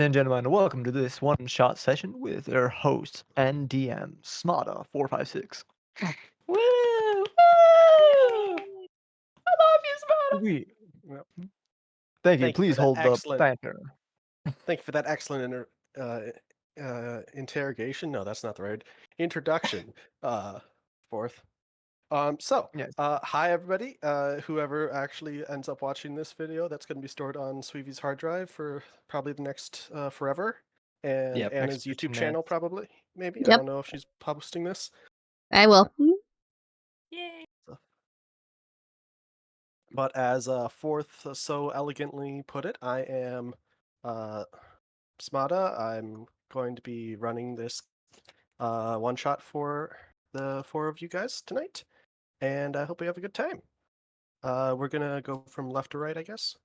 And gentlemen, welcome to this one-shot session with your host and DM, Smada456. Woo! Woo! I love you, Smada. We Well, thank you. thank you for Please that hold the excellent banter. thank you for that excellent interrogation. No, that's not the right introduction. Fourth. Yes. Hi everybody. Whoever actually ends up watching this video, that's going to be stored on Sweevee's hard drive for probably the next forever, and Yep. Next Anna's YouTube 15 channel minutes. probably. Maybe I Yep, don't know if she's posting this. I will. Yay. But as Fourth so elegantly put it, I am uh, Smada. I'm going to be running this one shot for the four of you guys tonight, and I hope we have a good time. We're gonna go from left to right, I guess.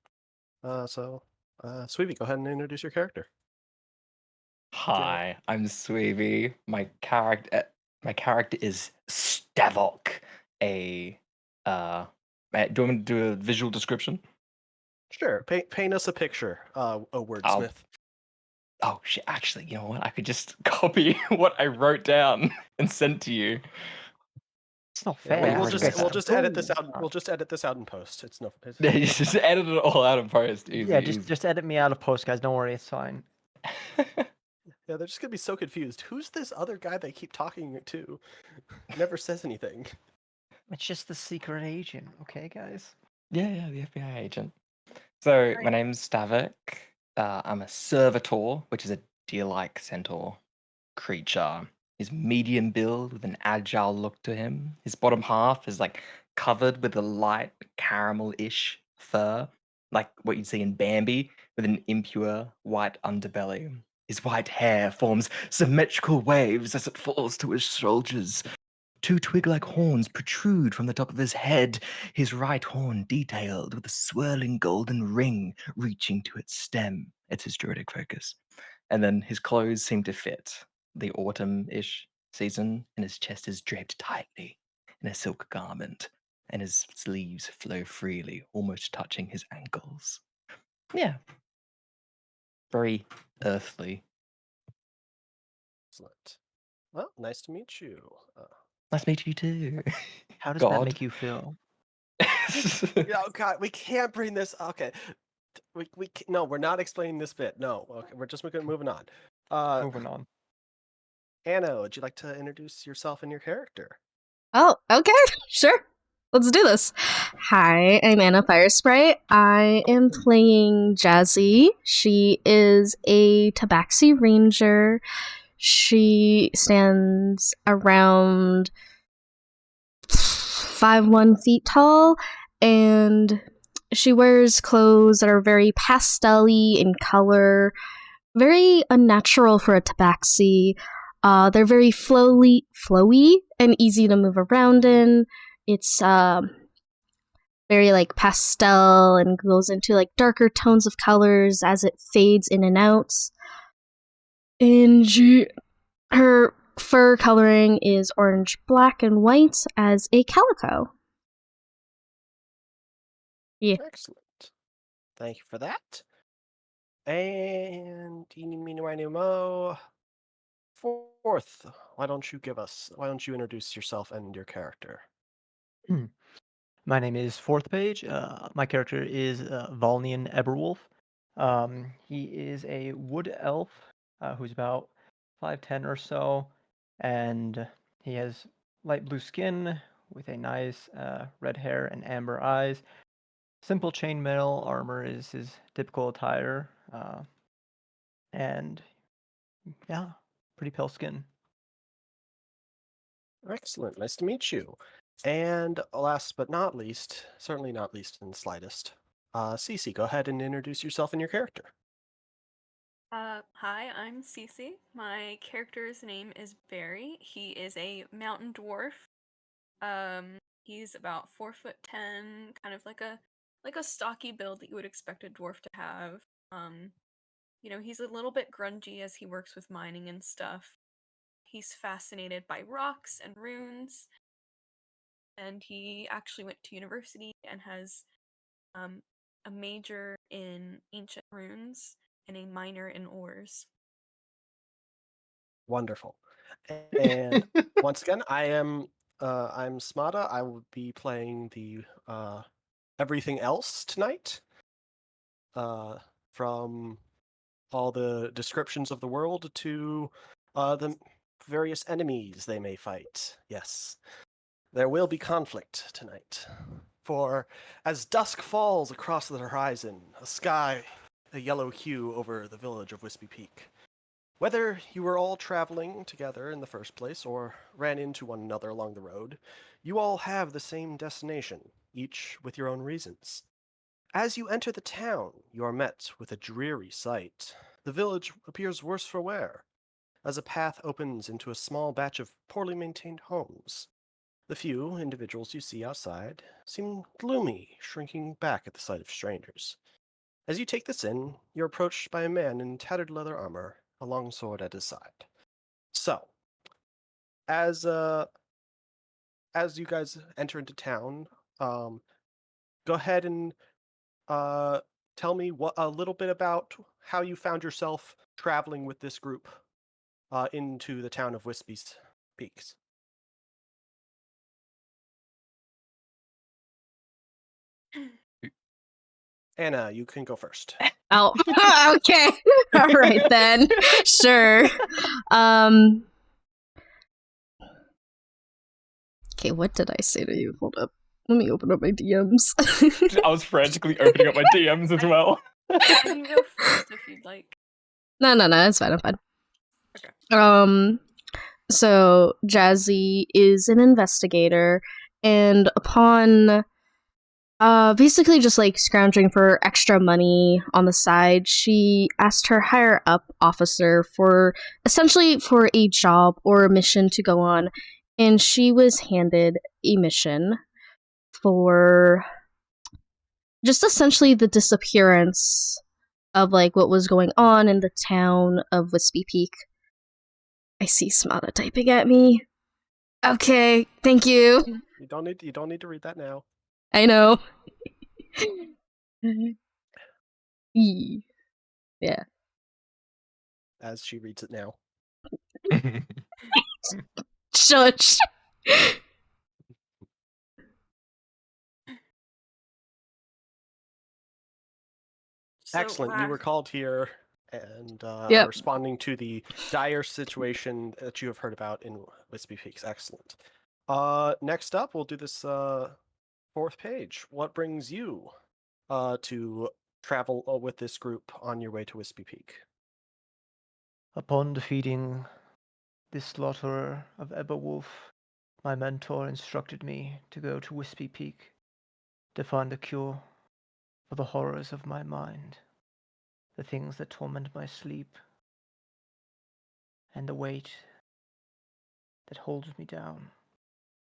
Sweevie, go ahead and introduce your character. Hi, I'm Sweevee. My character is Stavok. Do you want me to do a visual description? Sure, paint us a picture, a I'll. wordsmith. Oh shit! Actually, you know what? I could just copy what I wrote down and send to you. It's not Yeah, fair. Wait, we'll You where's just guys that? we'll suck. just edit this Go. out. We'll just edit this out in post. It's no. You just edit it all out in post. Easy, Yeah, easy. just edit me out of post, guys. Don't worry, it's fine. Yeah, they're just gonna be so confused. Who's this other guy they keep talking to? Never says anything. It's just the secret agent, okay, guys? Yeah, the FBI agent. So my name's Stavik. I'm a servitor, which is a deer-like centaur creature. He's medium build with an agile look to him. His bottom half is like covered with a light caramel-ish fur, like what you'd see in Bambi, with an impure white underbelly. His white hair forms symmetrical waves as it falls to his shoulders. Two twig-like horns protrude from the top of his head, his right horn detailed with a swirling golden ring reaching to its stem. It's his druidic focus. And then his clothes seem to fit the autumn-ish season, and his chest is draped tightly in a silk garment, and his sleeves flow freely, almost touching his ankles. Yeah, very earthly. Excellent. Well, nice to meet you. Nice to meet you too. How does that God. make you feel? Oh God, we can't bring this. Okay, no, we're not explaining this bit. No, okay, we're just moving on. Moving on. Anna, would you like to introduce yourself and your character? Oh, okay, sure. Let's do this. Hi, I'm Anna Firesprite. I am playing Jazzy. She is a Tabaxi Ranger. She stands around 5'1" tall, and she wears clothes that are very pastel-y in color, very unnatural for a tabaxi. They're very flowy and easy to move around in. It's very like pastel and goes into like darker tones of colors as it fades in and out. And her fur coloring is orange, black, and white as a calico. Yeah. Excellent. Thank you for that. And eeny, meeny, miny, mo. Fourth, why don't you introduce yourself and your character? Hmm. My name is FourthPage. My character is Volnian Eberwolf. He is a wood elf who's about 5'10" or so, and he has light blue skin with a nice red hair and amber eyes. Simple chainmail armor is his typical attire, and yeah, pretty pale skin. Excellent. Nice to meet you. And last but not least, certainly not least in the slightest, Cece, go ahead and introduce yourself and your character. Hi, I'm Cece. My character's name is Barry. He is a mountain dwarf. He's about 4'10", kind of like a stocky build that you would expect a dwarf to have. He's a little bit grungy as he works with mining and stuff. He's fascinated by rocks and runes, and he actually went to university and has a major in ancient runes and a minor in ores. Wonderful. And once again, I'm Smada. I will be playing the everything else tonight. From all the descriptions of the world to the various enemies they may fight. Yes, there will be conflict tonight. For as dusk falls across the horizon, a yellow hue over the village of Whispy Peak. Whether you were all traveling together in the first place or ran into one another along the road, you all have the same destination, each with your own reasons. As you enter the town, you are met with a dreary sight. The village appears worse for wear, as a path opens into a small batch of poorly maintained homes. The few individuals you see outside seem gloomy, shrinking back at the sight of strangers. As you take this in, you're approached by a man in tattered leather armor, a long sword at his side. So, as uh, as you guys enter into town, um, go ahead and uh, tell me a little bit about how you found yourself traveling with this group into the town of Wispy's Peaks. Anna, you can go first. Oh, okay. All right then. Sure. Um. Okay, what did I say to you? Hold up. Let me open up my DMs. I was frantically opening up my DMs as well. I can go first if you'd like. No, it's fine. I'm fine. Okay. So Jazzy is an investigator, and upon basically just like scrounging for extra money on the side, she asked her higher up officer for essentially for a job or a mission to go on, and she was handed a mission for just essentially the disappearance of like what was going on in the town of Wispy Peak. I see Smada typing at me. Okay, thank you. You don't need to read that now. I know. Yeah. As she reads it now. Shush. So, Excellent. You were called here and Yep. responding to the dire situation that you have heard about in Wispy Peaks. Excellent. Next up, we'll do this fourth page. What brings you to travel with this group on your way to Wispy Peak? Upon defeating the slaughterer of Eberwolf, my mentor instructed me to go to Whispy Peak to find a cure for the horrors of my mind, the things that torment my sleep, and the weight that holds me down,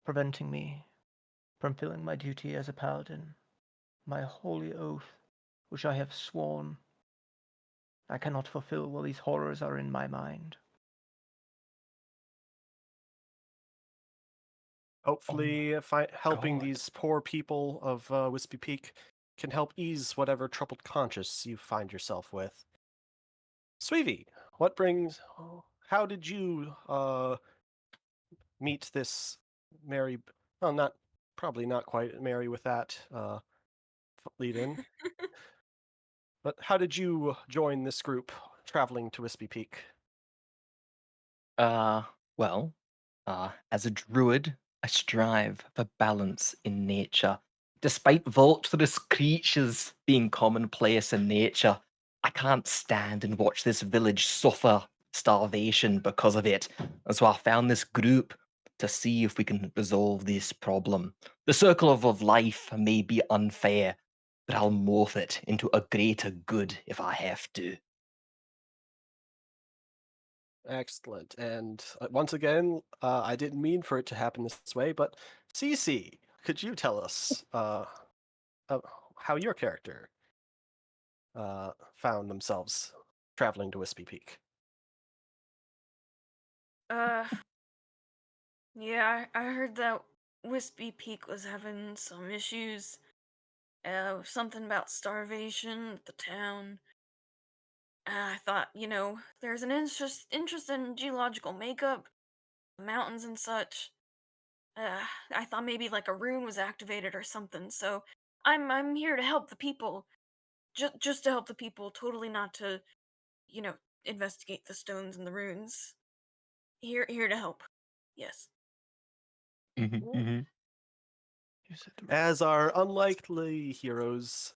preventing me from filling my duty as a paladin, my holy oath, which I have sworn I cannot fulfill while these horrors are in my mind. Hopefully, helping God. these poor people of Wispy Peak can help ease whatever troubled conscience you find yourself with. Sweevee, how did you meet this Mary? Well, probably not quite Mary with that lead in. But how did you join this group traveling to Wispy Peak? Well, as a druid, I strive for balance in nature. Despite vulturous creatures being commonplace in nature, I can't stand and watch this village suffer starvation because of it. And so I found this group to see if we can resolve this problem. The circle of life may be unfair, but I'll morph it into a greater good if I have to. Excellent. And once again, I didn't mean for it to happen this way, but CC, could you tell us how your character found themselves traveling to Wispy Peak? Uh, yeah, I heard that Whispy Peak was having some issues. Something about starvation at the town. I thought, there's an interest in geological makeup, mountains and such. I thought maybe like a rune was activated or something. So I'm here to help the people. Just to help the people, totally not to, you know, investigate the stones and the runes. Here to help. Yes. Mm-hmm. You said the As our unlikely heroes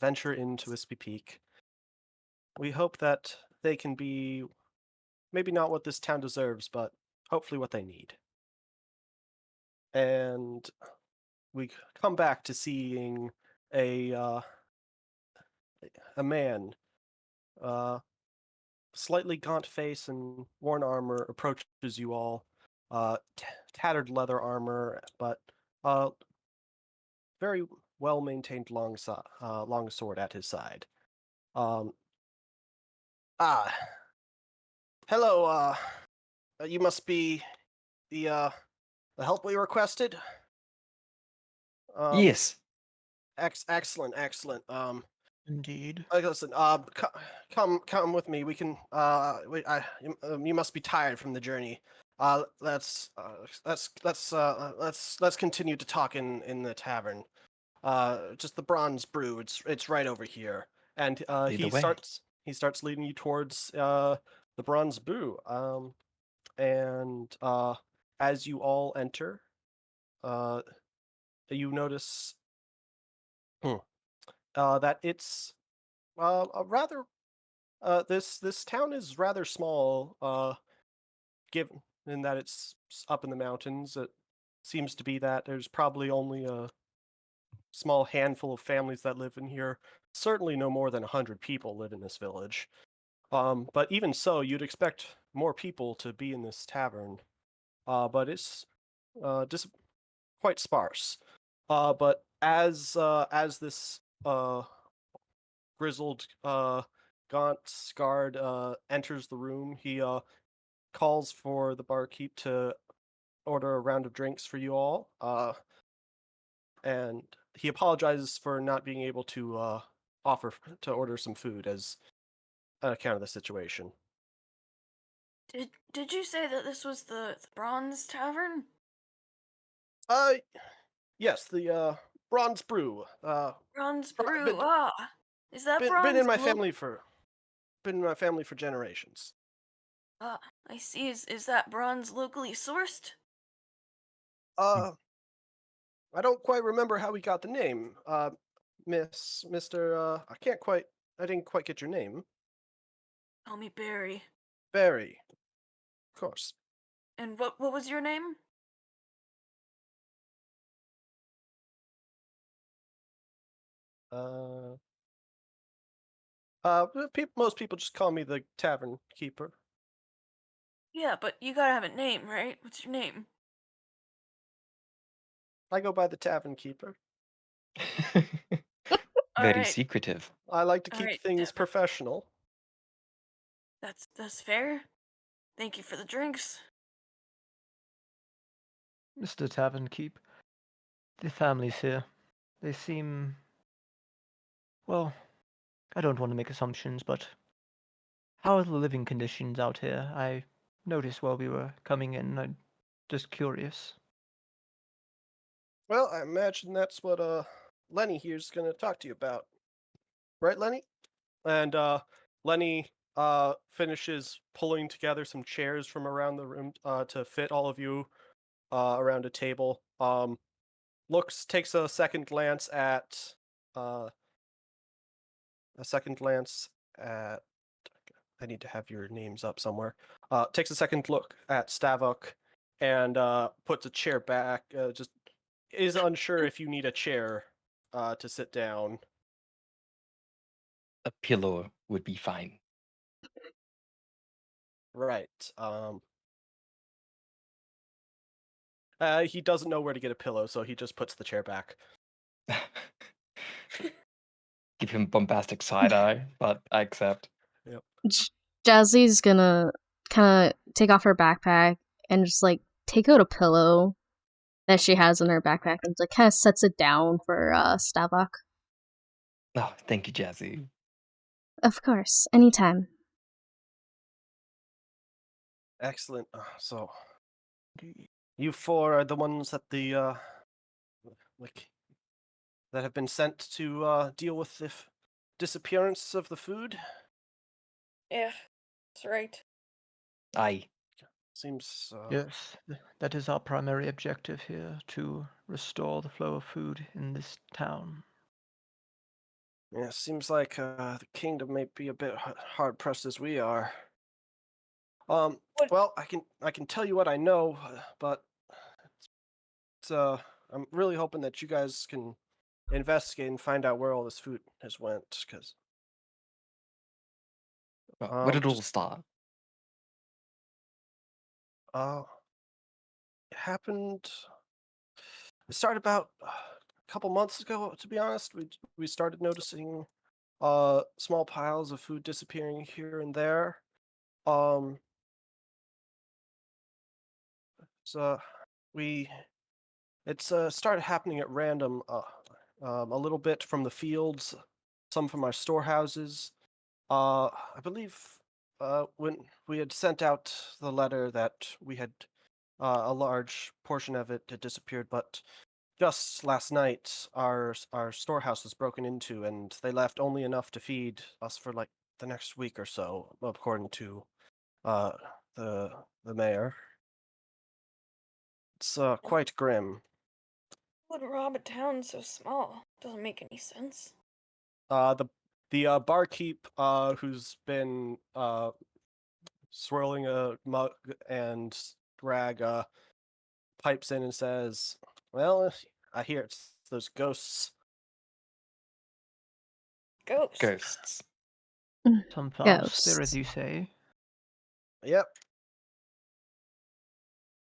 venture into Whispy Peak, we hope that they can be maybe not what this town deserves, but hopefully what they need. And we come back to seeing a man, uh, slightly gaunt face and worn armor approaches you all, tattered leather armor, but very well maintained long sword at his side. Um, ah, hello. You must be the help we requested. Um, Yes. excellent. Indeed. Listen. Come with me. We can. You must be tired from the journey. Let's continue to talk in the tavern. Just the bronze brew. It's right over here. And Lead the way. he starts leading you towards the bronze brew. And as you all enter, you notice that it's a rather this town is rather small. Given in that it's up in the mountains, it seems to be that there's probably only a small handful of families that live in here. Certainly, no more than 100 people live in this village. But even so, you'd expect more people to be in this tavern. But it's just quite sparse. But as this grizzled, gaunt, scarred enters the room, he calls for the barkeep to order a round of drinks for you all. And he apologizes for not being able to offer to order some food as an account of the situation. Did you say that this was the Bronze Tavern? Uh, yes, the Bronze Brew. Bronze Been Brew. Ah, is that been in bronze my look? family for been in my family for generations. Ah, I see. Is that bronze locally sourced? Uh, I don't quite remember how we got the name. Mister. I didn't quite get your name. Call me Barry. Barry, of course. And what was your name? Uh, most people just call me the tavern keeper. Yeah, but you gotta have a name, right? What's your name? I go by the tavern keeper. All Very right, secretive. I like to all keep right, things Tavern. professional. That's fair. Thank you for the drinks. Mr. Tavern Keep. The families here. They seem. Well, I don't want to make assumptions, but how are the living conditions out here? I noticed while we were coming in. I'm just curious. Well, I imagine that's what Lenny here's gonna talk to you about, right, Lenny? And Lenny finishes pulling together some chairs from around the room to fit all of you around a table. Takes uh, a second glance at. I need to have your names up somewhere. Takes a second look at Stavok and puts a chair back. Just is unsure if you need a chair to sit down. A pillow would be fine. Right. He doesn't know where to get a pillow, so he just puts the chair back. Give him bombastic side eye, but I accept. Yep. Jazzy's gonna kind of take off her backpack and just like take out a pillow that she has in her backpack and like kind of sets it down for Stavok. Oh, thank you, Jazzy. Of course, anytime. Excellent. So you four are the ones that like that have been sent to deal with the disappearance of the food. Yeah, that's right. Aye. Seems Yes, that is our primary objective here, to restore the flow of food in this town. yeah. Seems like the kingdom may be a bit hard pressed as we are. What? Well, I can tell you what I know, but it's, I'm really hoping that you guys can investigate and find out where all this food has went, because Where did it all just start? uh, it happened. It started about a couple months ago. To be honest, we started noticing small piles of food disappearing here and there. Um, so we it's started happening at random. A little bit from the fields, some from our storehouses. I believe when we had sent out the letter that we had a large portion of it had disappeared, but just last night our storehouse was broken into, and they left only enough to feed us for like the next week or so, according to uh, the mayor. It's quite grim. Would rob a town so small? Doesn't make any sense. The barkeep who's been swirling a mug and rag pipes in and says, "Well, I hear it's those ghosts." Ghosts. Ghosts. Some foul spirit, Ghosts. you say? Yep,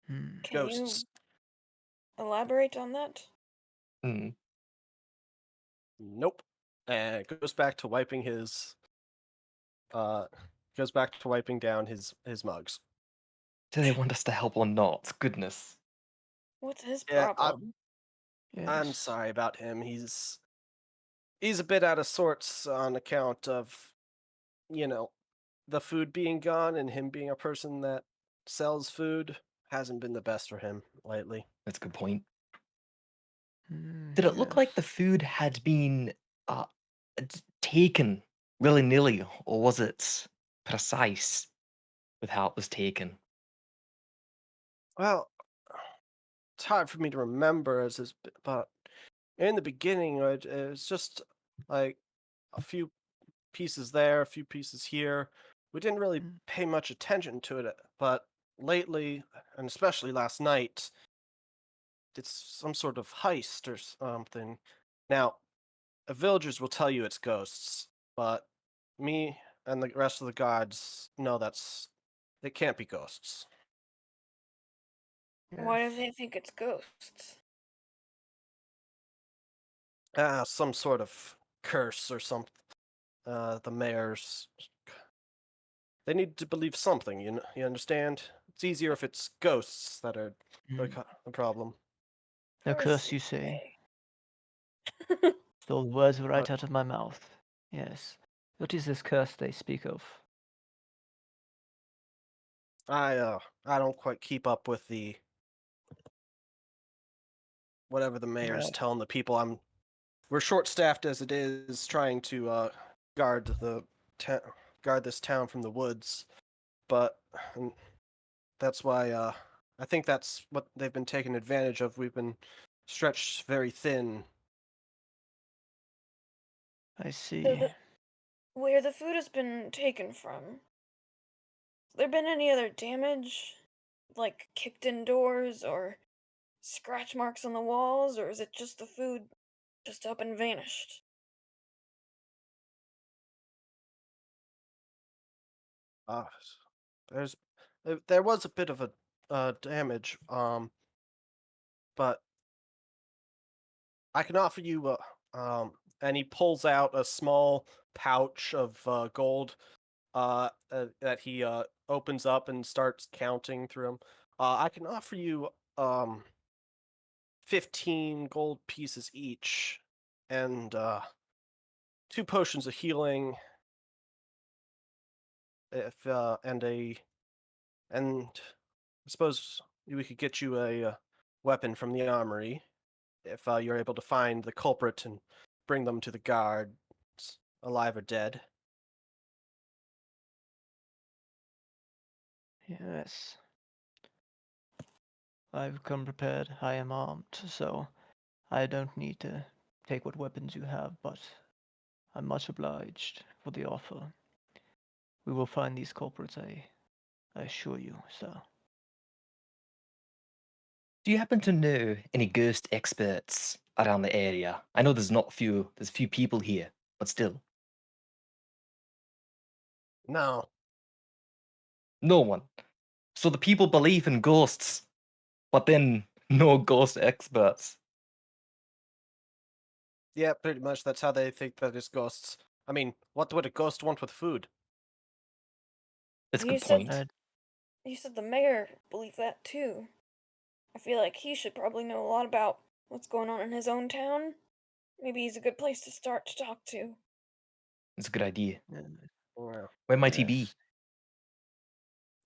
Hmm. Can you ghosts. elaborate on that? Hmm. Nope. And goes back to wiping his uh goes back to wiping down his mugs. Do they want us to help or not? Goodness. What's his Yeah, problem? I'm Yes. sorry about him. He's a bit out of sorts on account of, you know, the food being gone, and him being a person that sells food hasn't been the best for him lately. That's a good point. Hmm, Did it look yes. like the food had been uh, taken willy nilly, or was it precise with how it was taken? Well, it's hard for me to remember but in the beginning it was just like a few pieces there, a few pieces here. We didn't really Mm, pay much attention to it, but lately, and especially last night, it's some sort of heist or something. Now, the villagers will tell you it's ghosts, but me and the rest of the gods know it can't be ghosts. Why do yes. they think it's ghosts? Some sort of curse or something. The mayor's. They need to believe something. You understand? It's easier if it's ghosts that are Mm. the problem. A Curse, curse, you you say? say? Stole the words But right out of my mouth. Yes. What is this curse they speak of? I don't quite keep up with the whatever the mayor's Well, telling the people. We're short staffed as it is, trying to guard guard this town from the woods. But and that's why I think that's what they've been taking advantage of. We've been stretched very thin. I So see. where the food has been taken from, there been any other damage? Like kicked in doors or scratch marks on the walls, or is it just the food just up and vanished? Uh, there's there was a bit of a damage, but I can offer you and he pulls out a small pouch of gold that he opens up and starts counting through them. I can offer you um 15 gold pieces each and two potions of healing if and I suppose we could get you a weapon from the armory if you're able to find the culprit and bring them to the guards, alive or dead. Yes. I've come prepared. I am armed, so I don't need to take what weapons you have, but I'm much obliged for the offer. We will find these culprits, I assure you, sir. Do you happen to know any ghost experts around the area? I know there's few people here, but still, No. no one. So the people believe in ghosts, but then no ghost experts. Yeah, pretty much. That's how they think that it's ghosts. I mean, what would a ghost want with food? That's a You good said point. you said the mayor believed that too. I feel like he should probably know a lot about what's going on in his own town. Maybe he's a good place to start to talk to. It's a good idea. Well, Where might he be? Yes.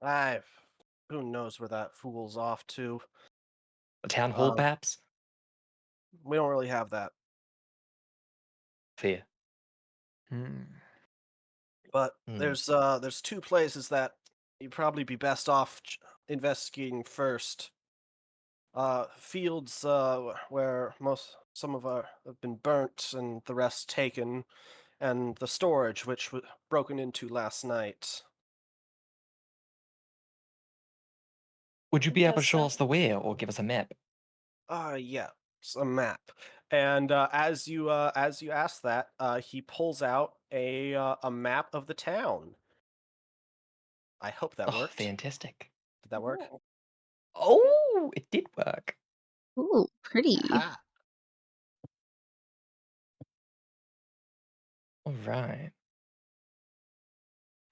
I've who knows where that fool's off to. A town hall, Um, perhaps? we don't really have that. Fair. Hmm. But Hmm. there's two places that you'd probably be best off investigating first. Fields where some of our have been burnt and the rest taken, and the storage which was broken into last night. Would you be able to Does show us the way or give us a map? Yeah, it's a map. And as you ask that, he pulls out a map of the town. I hope that Oh, worked. fantastic. Did that work? Oh, Oh, it did work. Ooh, pretty. Aha! All right.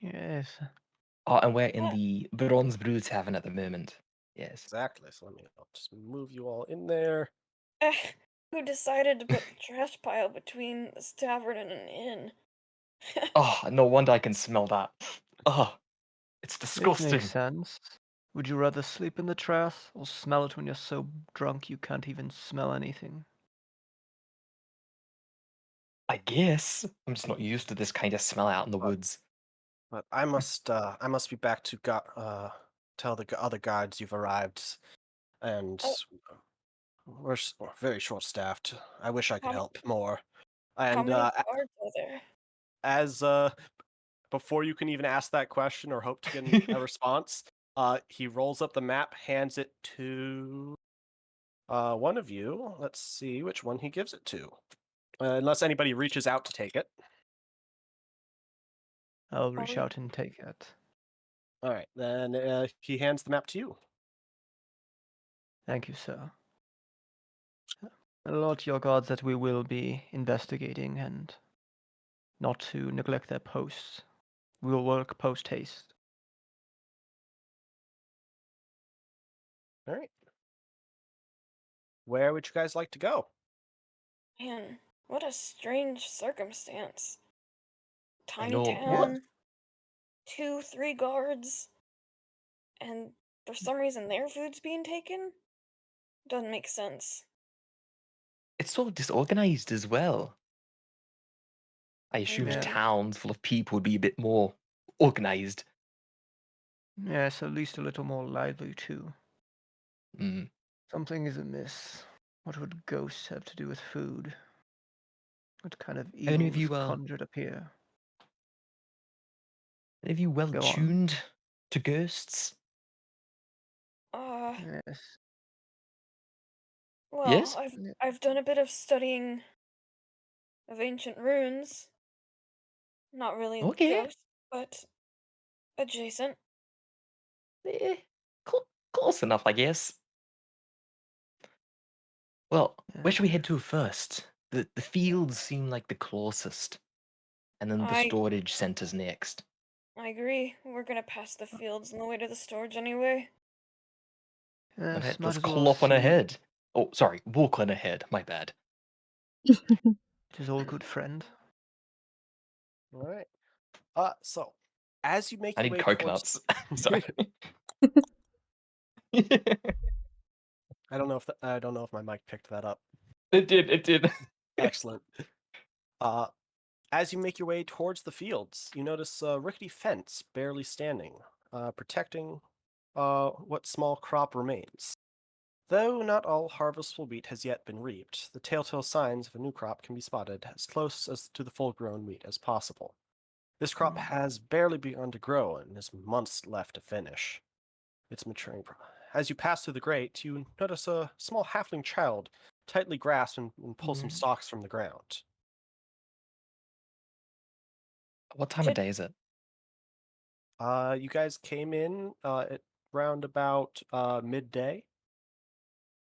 Yes. Oh, and we're in yeah. the Bronze Brew Tavern at the moment. Yes. Exactly. So I'll just move you all in there. Who decided to put the trash pile between this tavern and an inn? Oh, no wonder I can smell that. Oh, it's It makes disgusting. sense. Would you rather sleep in the trash or smell it when you're so drunk you can't even smell anything? I guess. I'm just not used to this kind of smell out in the But woods. but I must be back to tell the other guards you've arrived, and Oh, we're very short staffed. I wish I could how, help more. how And many guards are there? as before you can even ask that question or hope to get a response, he rolls up the map, hands it to one of you. Let's see which one he gives it to. Unless anybody reaches out to take it. I'll Are reach we? out and take it. All right, then he hands the map to you. Thank you, sir. Alert your guards that we will be investigating and not to neglect their posts. We will work post haste. All right. Where would you guys like to go? Man, what a strange circumstance. I Tiny know. Yeah. town, 2, 3 guards, and for some reason their food's being taken? Doesn't make sense. It's so disorganized as well. I assumed Mm-hmm. Yeah. towns full of people would be a bit more organized. Yes, at least a little more lively too. Mm. Something is amiss. What would ghosts have to do with food? What kind of Are any evil of was you conjured up here? well Go on. tuned to ghosts? Uh, Yes. well, Yes? Yeah. I've done a bit of studying of ancient runes. Not really Okay. ghosts, but adjacent. Eh, close enough, I guess. Well, where should we Uh, head to first? The fields seem like the closest, and then the I storage center's next. I agree. We're gonna pass the fields on the way to the storage anyway. yes, Alright, might let's as well clop on see. ahead. Oh, sorry, walk on ahead, my bad. It is all good, friend. All right. So As you make I your need way towards coconuts. Sorry. I don't know if I don't know if my mic picked that up. It did. It did. Excellent. As you make your way towards the fields, you notice a rickety fence barely standing, protecting what small crop remains. Though not all harvestable wheat has yet been reaped, the telltale signs of a new crop can be spotted as close as to the full-grown wheat as possible. This crop has barely begun to grow and has months left to finish. It's maturing. As you pass through the grate, you notice a small halfling child tightly grasp and pull some stalks from the ground. What time of day is it? You guys came in at round about midday.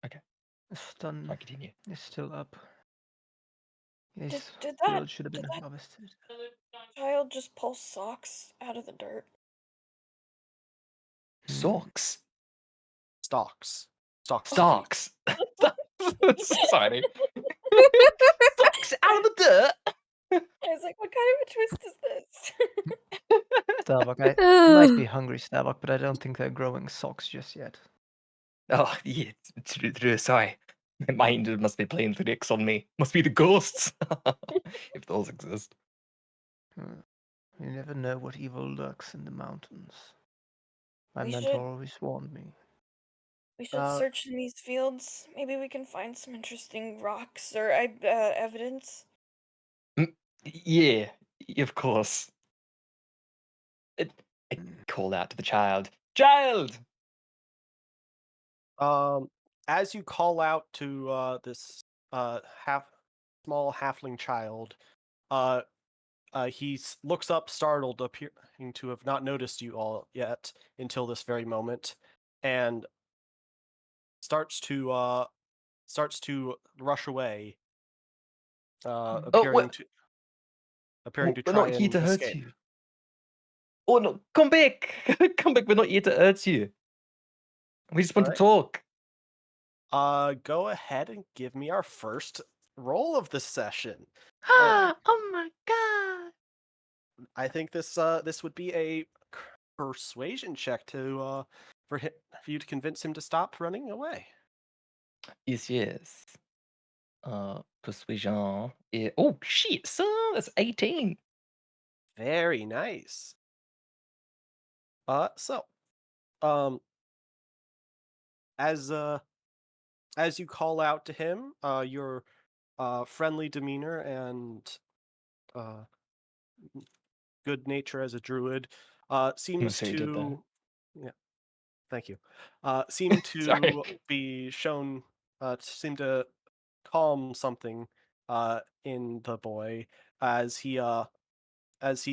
Okay, It's done. I'll continue. It's still up. This Did that field should have been did that harvested. child just pull socks out of the dirt? Socks. Stalks. Stalks of wheat. Stalks. Sorry. Stalks out of the dirt. I was like, what kind of a twist is this? Starbuck, I might be hungry, Starbuck, but I don't think they're growing socks just yet. Oh, yeah, true. Sorry. My mind must be playing tricks on me. Must be the ghosts. If those exist. Hmm. You never know what evil lurks in the mountains. My We mentor should- always warned me. We should Uh, search in these fields. Maybe we can find some interesting rocks or evidence. Yeah, of course. I Hmm. called out to the child. Child! As you call out to this small halfling child, he looks up, startled, appearing to have not noticed you all yet until this very moment, and starts to rush away, Oh, appearing to we're try not here and to hurt escape. you. Oh no, come back! Come back, we're not here to hurt you. We just want to Alright. talk. Go ahead and give me our first roll of the session. Oh my god! I think this would be a persuasion check to for you to convince him to stop running away. Yes. Persuasion. Oh shit, son, that's 18. Very nice. So, um, as uh, as you call out to him, your friendly demeanor and uh, good nature as a druid I'm gonna seems say you did that. to, yeah, thank you, seem Sorry. to be shown, seem to calm something in the boy as he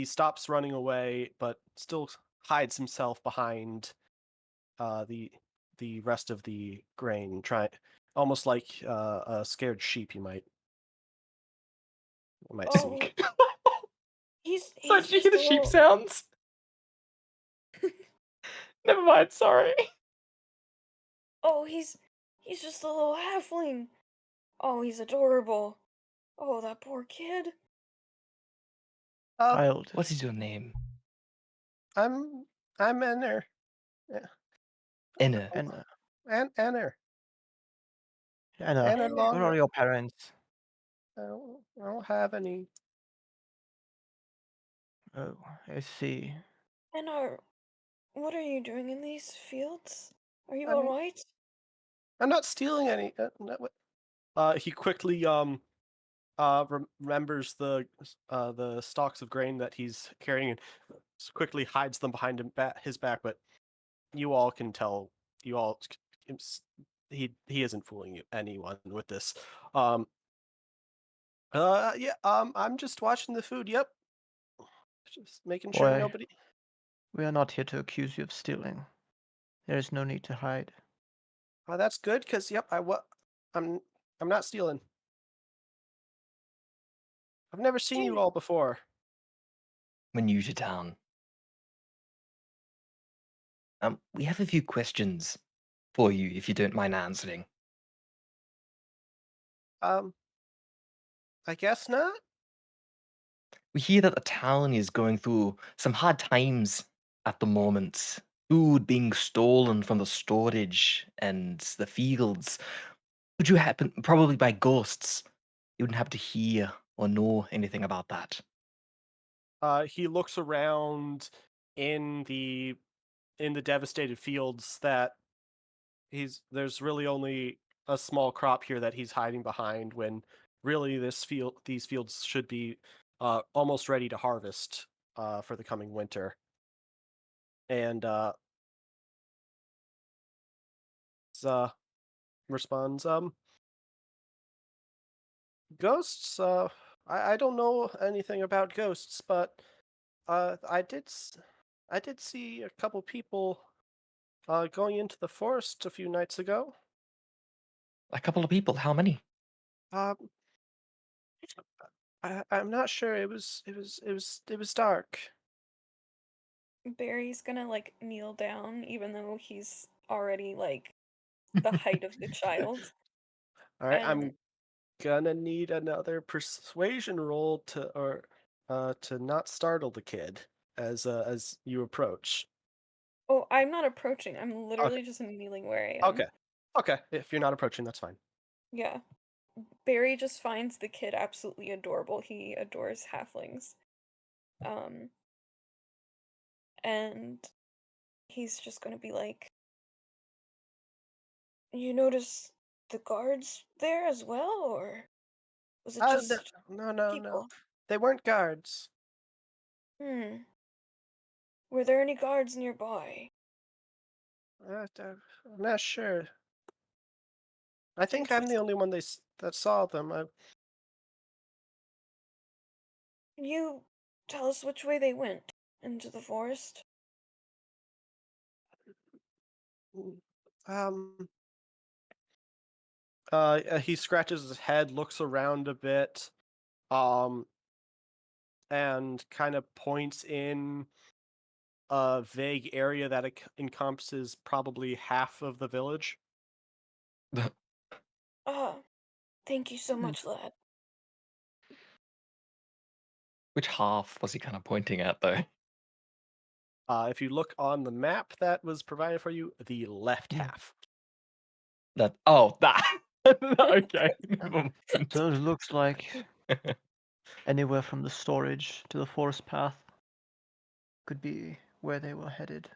stops running away, but still hides himself behind the rest of the grain, almost like a scared sheep. You might see. Oh, Sorry, he's did you hear just the a sheep little. sounds? Never mind, sorry. Oh, he's just a little halfling. Oh, he's adorable. Oh, that poor kid. Child. What is your name? I'm Enner. Yeah. Enna. And Enner. Anna, Enner where are Longer. your parents? I don't have any. Oh, I see. And what are you doing in these fields? Are you I'm alright? I'm not stealing any. He quickly remembers the stalks of grain that he's carrying and quickly hides them behind his back. But you all can tell. You all, he isn't fooling anyone with this. Yeah. I'm just watching the food. Yep. Just making sure Boy, nobody. we are not here to accuse you of stealing. There is no need to hide. That's good, cause yep. I'm I'm not stealing. I've never seen you Dude, all before. We're new to town. We have a few questions for you, if you don't mind answering. Um, I guess not. We hear that the town is going through some hard times at the moment. Food being stolen from the storage and the fields. Would you happen, probably by ghosts, you wouldn't happen to hear or know anything about that? He looks around in the devastated fields that there's really only a small crop here that he's hiding behind when really these fields should be almost ready to harvest for the coming winter. And s- responds, ghosts. I don't know anything about ghosts, but I did see a couple people going into the forest a few nights ago. A couple of people, how many? Um, I'm not sure. It was dark. Barry's gonna like kneel down, even though he's already like the height of the child. All right, And I'm gonna need another persuasion roll to not startle the kid as you approach. oh, I'm not approaching. I'm Okay, literally just kneeling where I am. okay, okay. If you're not approaching, that's fine. Yeah. Barry just finds the kid absolutely adorable. He adores halflings. Um, and he's just gonna be like, "You notice the guards there as well, or was it No, just no. people?" They weren't guards. Hmm. Were there any guards nearby? I'm not sure. I think I'm the Interesting. only one that saw them. Can you tell us which way they went? Into the forest? Mm, um, he scratches his head, looks around a bit, um, and kind of points in a vague area that encompasses probably half of the village. Ah, thank you so Mm, much, lad. Which half was he kind of pointing at, though? If you look on the map that was provided for you, the left mm. half. That that. Okay, never mind. So it looks like anywhere from the storage to the forest path could be where they were headed.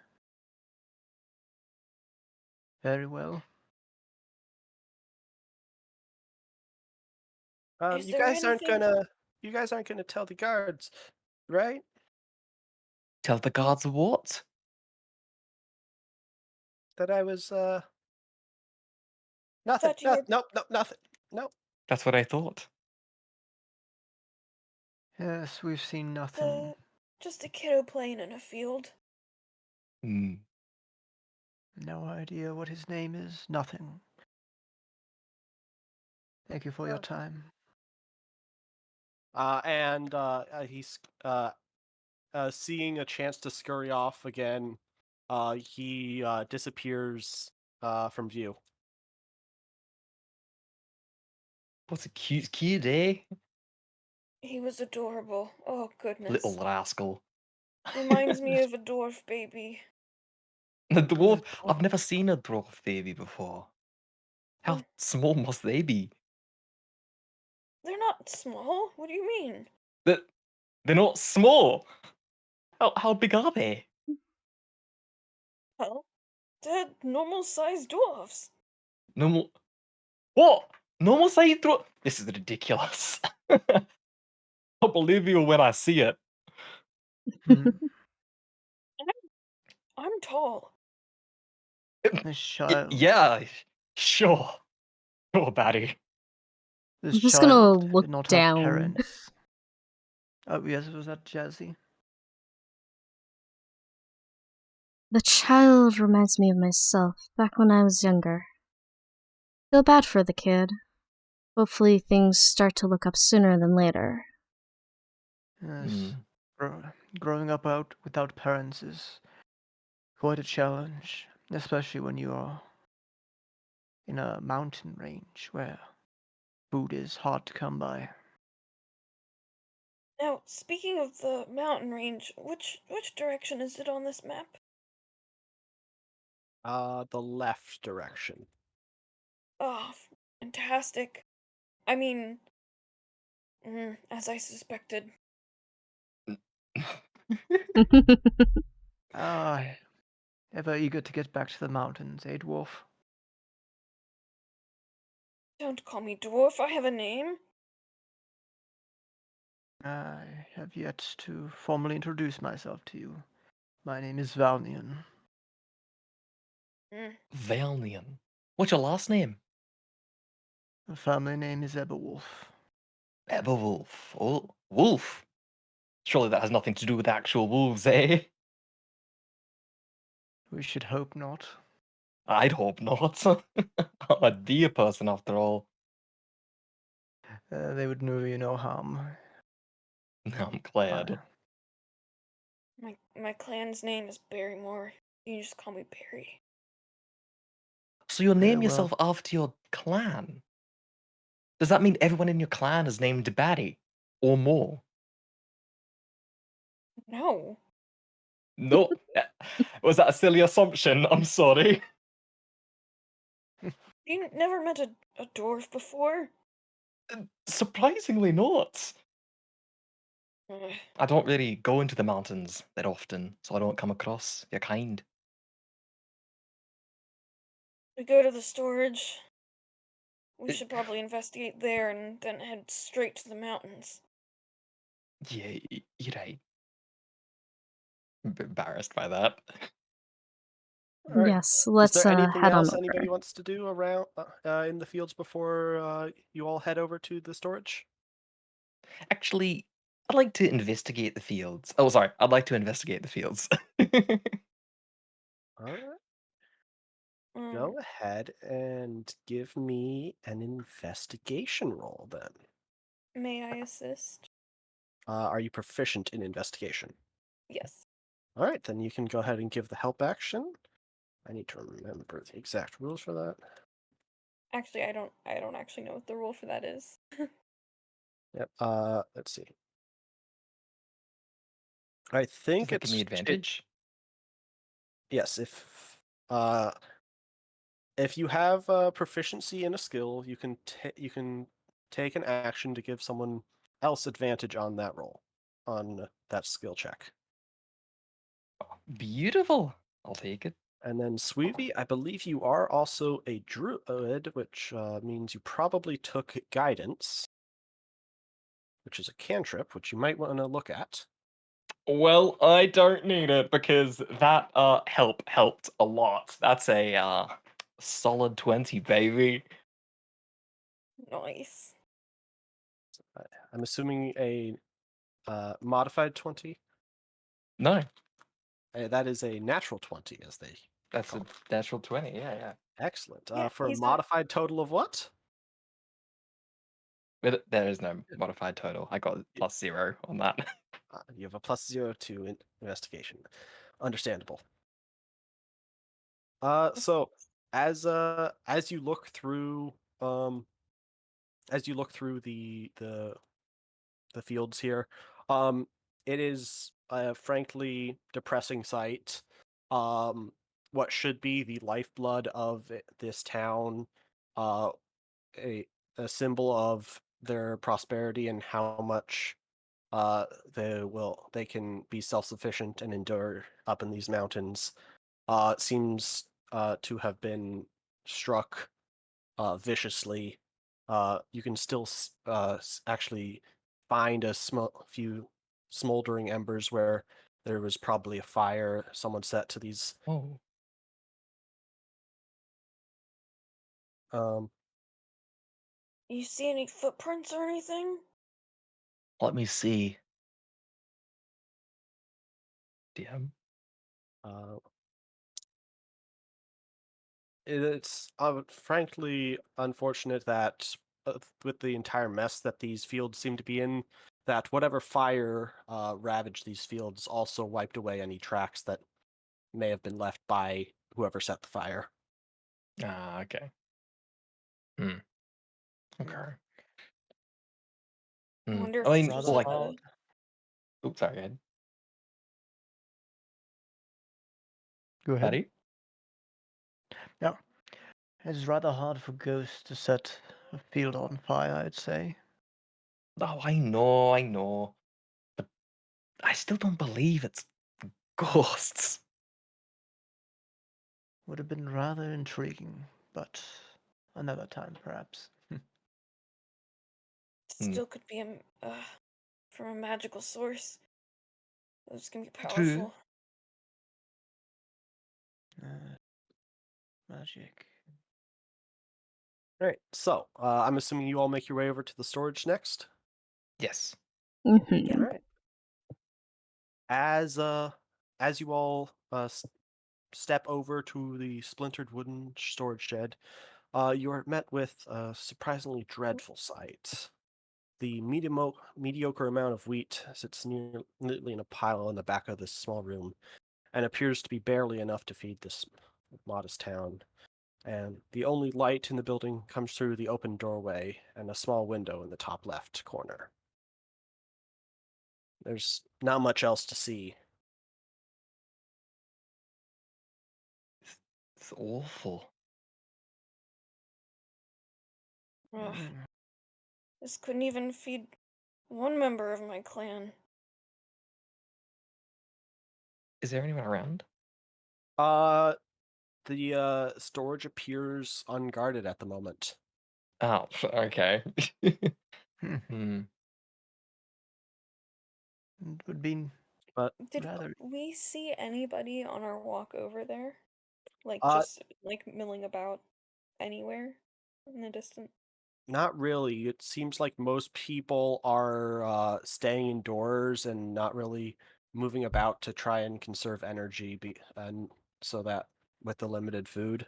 Very well. Is there anything You guys aren't gonna tell the guards, right? Tell the guards what? That I was nothing. that you Nothing. were Nope. Nope. Nothing. Nope. That's what I thought. Yes, we've seen nothing. the just a kiddo playing in a field? Hmm. No idea what his name is. Nothing. Thank you for your Uh, time. and he's seeing a chance to scurry off again. He disappears from view. What's a cute kid, eh? He was adorable. Oh, Little goodness. rascal. Reminds me of a dwarf baby. The dwarf. Dwarf. I've never seen a dwarf baby before. How Hmm. small must they be? They're not small. What do you mean? They're, they're not small. How big are they? Well, they're normal-sized dwarfs. Normal. What? Normal size dwarf? This is ridiculous. I'll believe you when I see it. Hmm. I'm tall. This child. Yeah, sure. Sure, Batty. This I'm just gonna child look did not have down. parents. Oh yes, was that Jazzy? The child reminds me of myself back when I was younger. Feel bad for the kid. Hopefully things start to look up sooner than later. Yes. Hmm. Growing up out without parents is quite a challenge, especially when you are in a mountain range where food is hard to come by. Now, speaking of the mountain range, which direction is it on this map? The left direction. Oh, fantastic. I mean, as I suspected. Ah, ever eager to get back to the mountains, eh, dwarf? Don't call me dwarf, I have a name. I have yet to formally introduce myself to you. My name is Valnian. Mm, Valnian. What's your last name? The family name is Eberwolf. Eberwolf. Oh, wolf. Surely that has nothing to do with actual wolves, eh? We should hope not. I'd hope not. I'm a deer person after all. They would do you no harm. I'm glad. my clan's name is Barrymore. You can just call me Barry. So you'll name Well, yourself after your clan? Does that mean everyone in your clan is named Batty? Or more? No. No. Was that a silly assumption? I'm sorry. You never met a dwarf before? Surprisingly not. Ugh. I don't really go into the mountains that often, so I don't come across your kind. We go to the storage. We Uh, should probably investigate there and then head straight to the mountains. Yeah, you're right. I'm a bit embarrassed by that. All right. Yes, Is let's there anything head on else over. anybody wants to do around in the fields before you all head over to the storage? Actually, I'd like to investigate the fields. Oh, sorry. I'd like to investigate the fields. All right. Um, Go ahead and give me an investigation roll then. may I assist? Are you proficient in investigation? Yes. All right, then you can go ahead and give the help action. I need to remember the exact rules for that. Actually, I don't actually know what the rule for that is. Yep. Let's see. I Does think that give me it advantage? yes, if you have proficiency in a skill, you can take an action to give someone else advantage on that roll, on that skill check. Beautiful. I'll take it. And then Sweevee, I believe you are also a druid, which means you probably took guidance, which is a cantrip, which you might want to look at. Well, I don't need it because that helped a lot. That's a solid 20, baby. Nice. I'm assuming a modified 20. No, That is a natural 20, as they that's call a it. natural 20. Yeah. Excellent. Yeah, For a he's modified total of what? But there is no modified total. I got +0 on that. You have a +0 to investigation. Understandable. So as you look through the fields here, it is a frankly depressing sight. What should be the lifeblood of this town, uh, a a symbol of their prosperity and how much they can be self-sufficient and endure up in these mountains, seems to have been struck viciously. You can still actually find few smoldering embers where there was probably a fire someone set to these. Oh, Um, You see any footprints or anything? let me see. DM. uh, it's frankly unfortunate that with the entire mess that these fields seem to be in, that whatever fire ravaged these fields also wiped away any tracks that may have been left by whoever set the fire. Ah, okay. Hmm. Yeah. Okay. I Hmm. wonder I if this mean, was Rather like, like a odd. Oops, sorry, go ahead. Go ahead. Buddy? Now, it's rather hard for ghosts to set a field on fire, I'd say. Oh, I know. But I still don't believe it's ghosts. Would have been rather intriguing, but another time, perhaps. Hmm. Still could be from a magical source. It's gonna be True. powerful. Uh, Magic. All right, so I'm assuming you all make your way over to the storage next. Yes. Yep. All right. As you all step over to the splintered wooden storage shed, you are met with a surprisingly dreadful sight. The mediocre amount of wheat sits neatly in a pile in the back of this small room, and appears to be barely enough to feed this modest town. And the only light in the building comes through the open doorway and a small window in the top left corner. There's not much else to see. It's awful. Ugh, Mm. this couldn't even feed one member of my clan. Is there anyone around? Uh, the storage appears unguarded at the moment. Oh, okay. Hmm. Hmm. It would be But Did rather. we see anybody on our walk over there? Like uh, just like milling about anywhere in the distance? not really. It seems like most people are staying indoors and not really moving about to try and conserve energy, and so that with the limited food.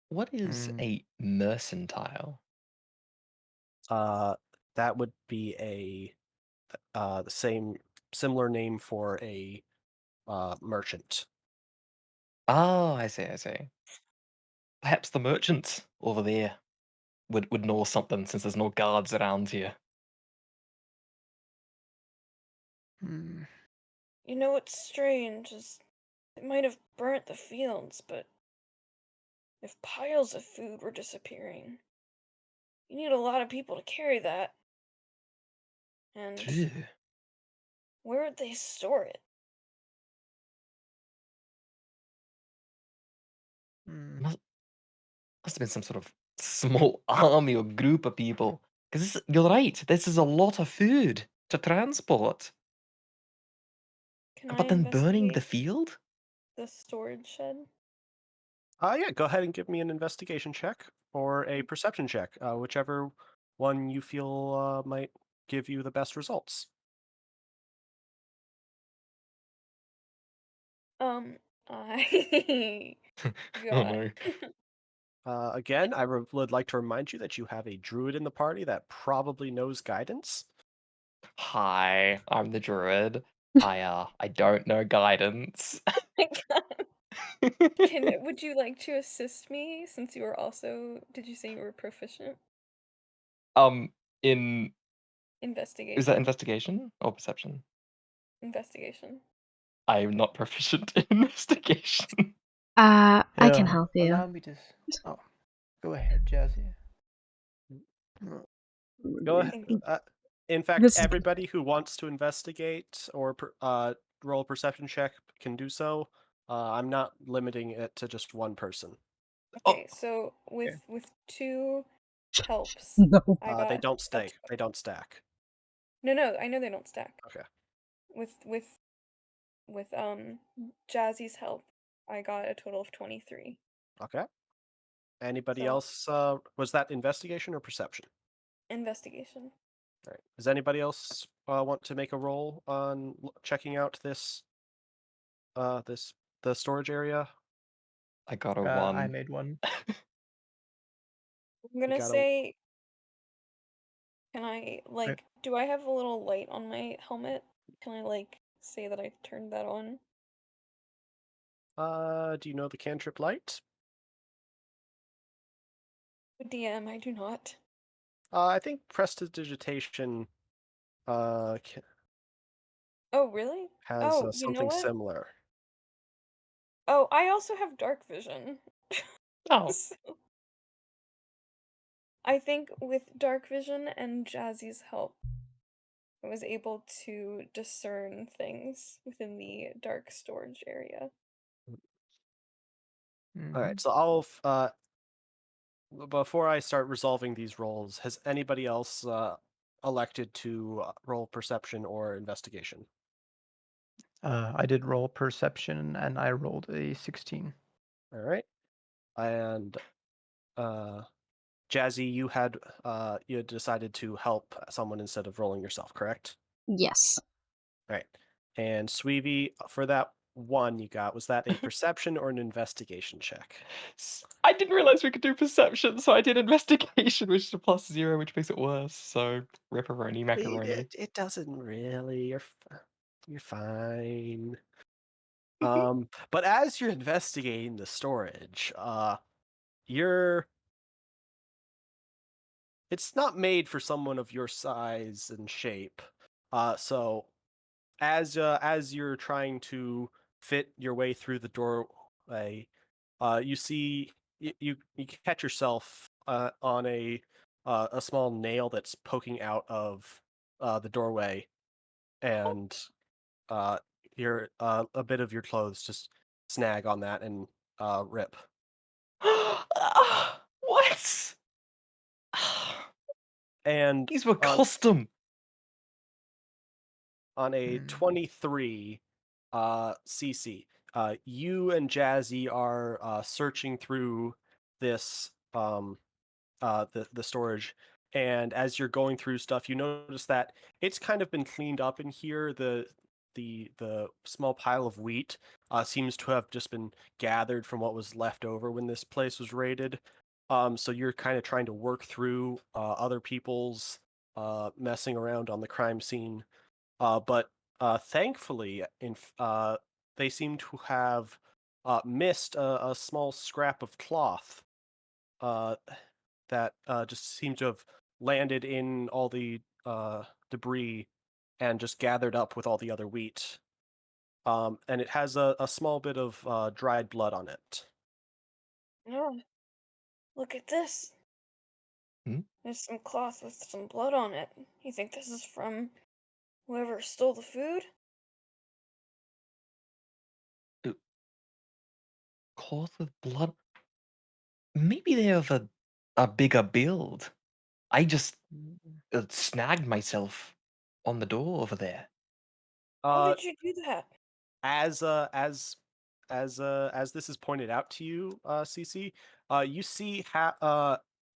What is Mm. a mercantile? Uh, that would be the same similar name for a merchant. Oh, I see, I see. Perhaps the merchants over there would know something since there's no guards around here. Mm. You know what's strange is it might have burnt the fields, but if piles of food were disappearing, you need a lot of people to carry that. And True. where would they store it? Mm. Must have been some sort of small army or group of people. Because you're right, this is a lot of food to transport. Can I But then burning the investigate field? the storage shed? Yeah, go ahead and give me an investigation check or a perception check, whichever one you feel might give you the best results. I Oh got no. Again, would like to remind you that you have a druid in the party that probably knows guidance. Hi, I'm the druid. I don't know guidance. Would you like to assist me since you are also, did you say you were proficient? Um, in is that Investigation. investigation or perception? Investigation. I'm not proficient in investigation. I can Yeah, help you. allow me to. Oh, go ahead, Jazzy. Mm. Go ahead. Thank you. In fact, This everybody who wants to investigate or roll a perception check can do so. I'm not limiting it to just one person. Oh, Okay, so Okay. with two helps, no. I They got don't a stay. They don't stack. no, I know they don't stack. Okay. With Jazzy's help, I got a total of 23. Okay. Anybody So, else? Was that investigation or perception? investigation. All right. Does anybody else want to make a roll on checking out this the storage area? I got a I 1. made one. I'm You gonna got a say, can I, Right. like, do I have a little light on my helmet? Can I, like, say that I turned that on? Do you know the cantrip light? DM, I do not. I think prestidigitation Oh, really? has Oh, you know something what? similar. Oh, I also have dark vision. Oh, So, I think with dark vision and Jazzy's help, I was able to discern things within the dark storage area. All right, Mhm. so before I start resolving these rolls, has anybody else elected to roll perception or investigation? I did roll perception and I rolled a 16. All right, and uh, Jazzy, you had decided to help someone instead of rolling yourself, correct? Yes. All right, and Sweevee, for that one you got, was that a perception or an investigation check? I didn't realize we could do perception, so I did investigation, which is a +0, which makes it worse. So ripperoni macaroni. It doesn't really. You're fine. Mhm. But as you're investigating the storage, you're it's not made for someone of your size and shape. So as you're trying to fit your way through the doorway, you see you catch yourself on a small nail that's poking out of the doorway, and uh, a bit of your clothes just snag on that and rip. What? And These were on custom. on a Mm. 23 CC, you and Jazzy are searching through this the storage, and as you're going through stuff, you notice that it's kind of been cleaned up in here. The small pile of wheat seems to have just been gathered from what was left over when this place was raided. So you're kind of trying to work through other people's messing around on the crime scene. But thankfully, they seem to have missed a small scrap of cloth uh, that just seems to have landed in all the debris and just gathered up with all the other wheat. And it has a small bit of dried blood on it. Oh, look at this. Hmm? There's some cloth with some blood on it. You think this is from whoever stole the food? Uh, Cloth with blood. Maybe they have a bigger build. I just Mm. snagged myself on the door over there. How Uh, did you do that? as as this is pointed out to you, CC,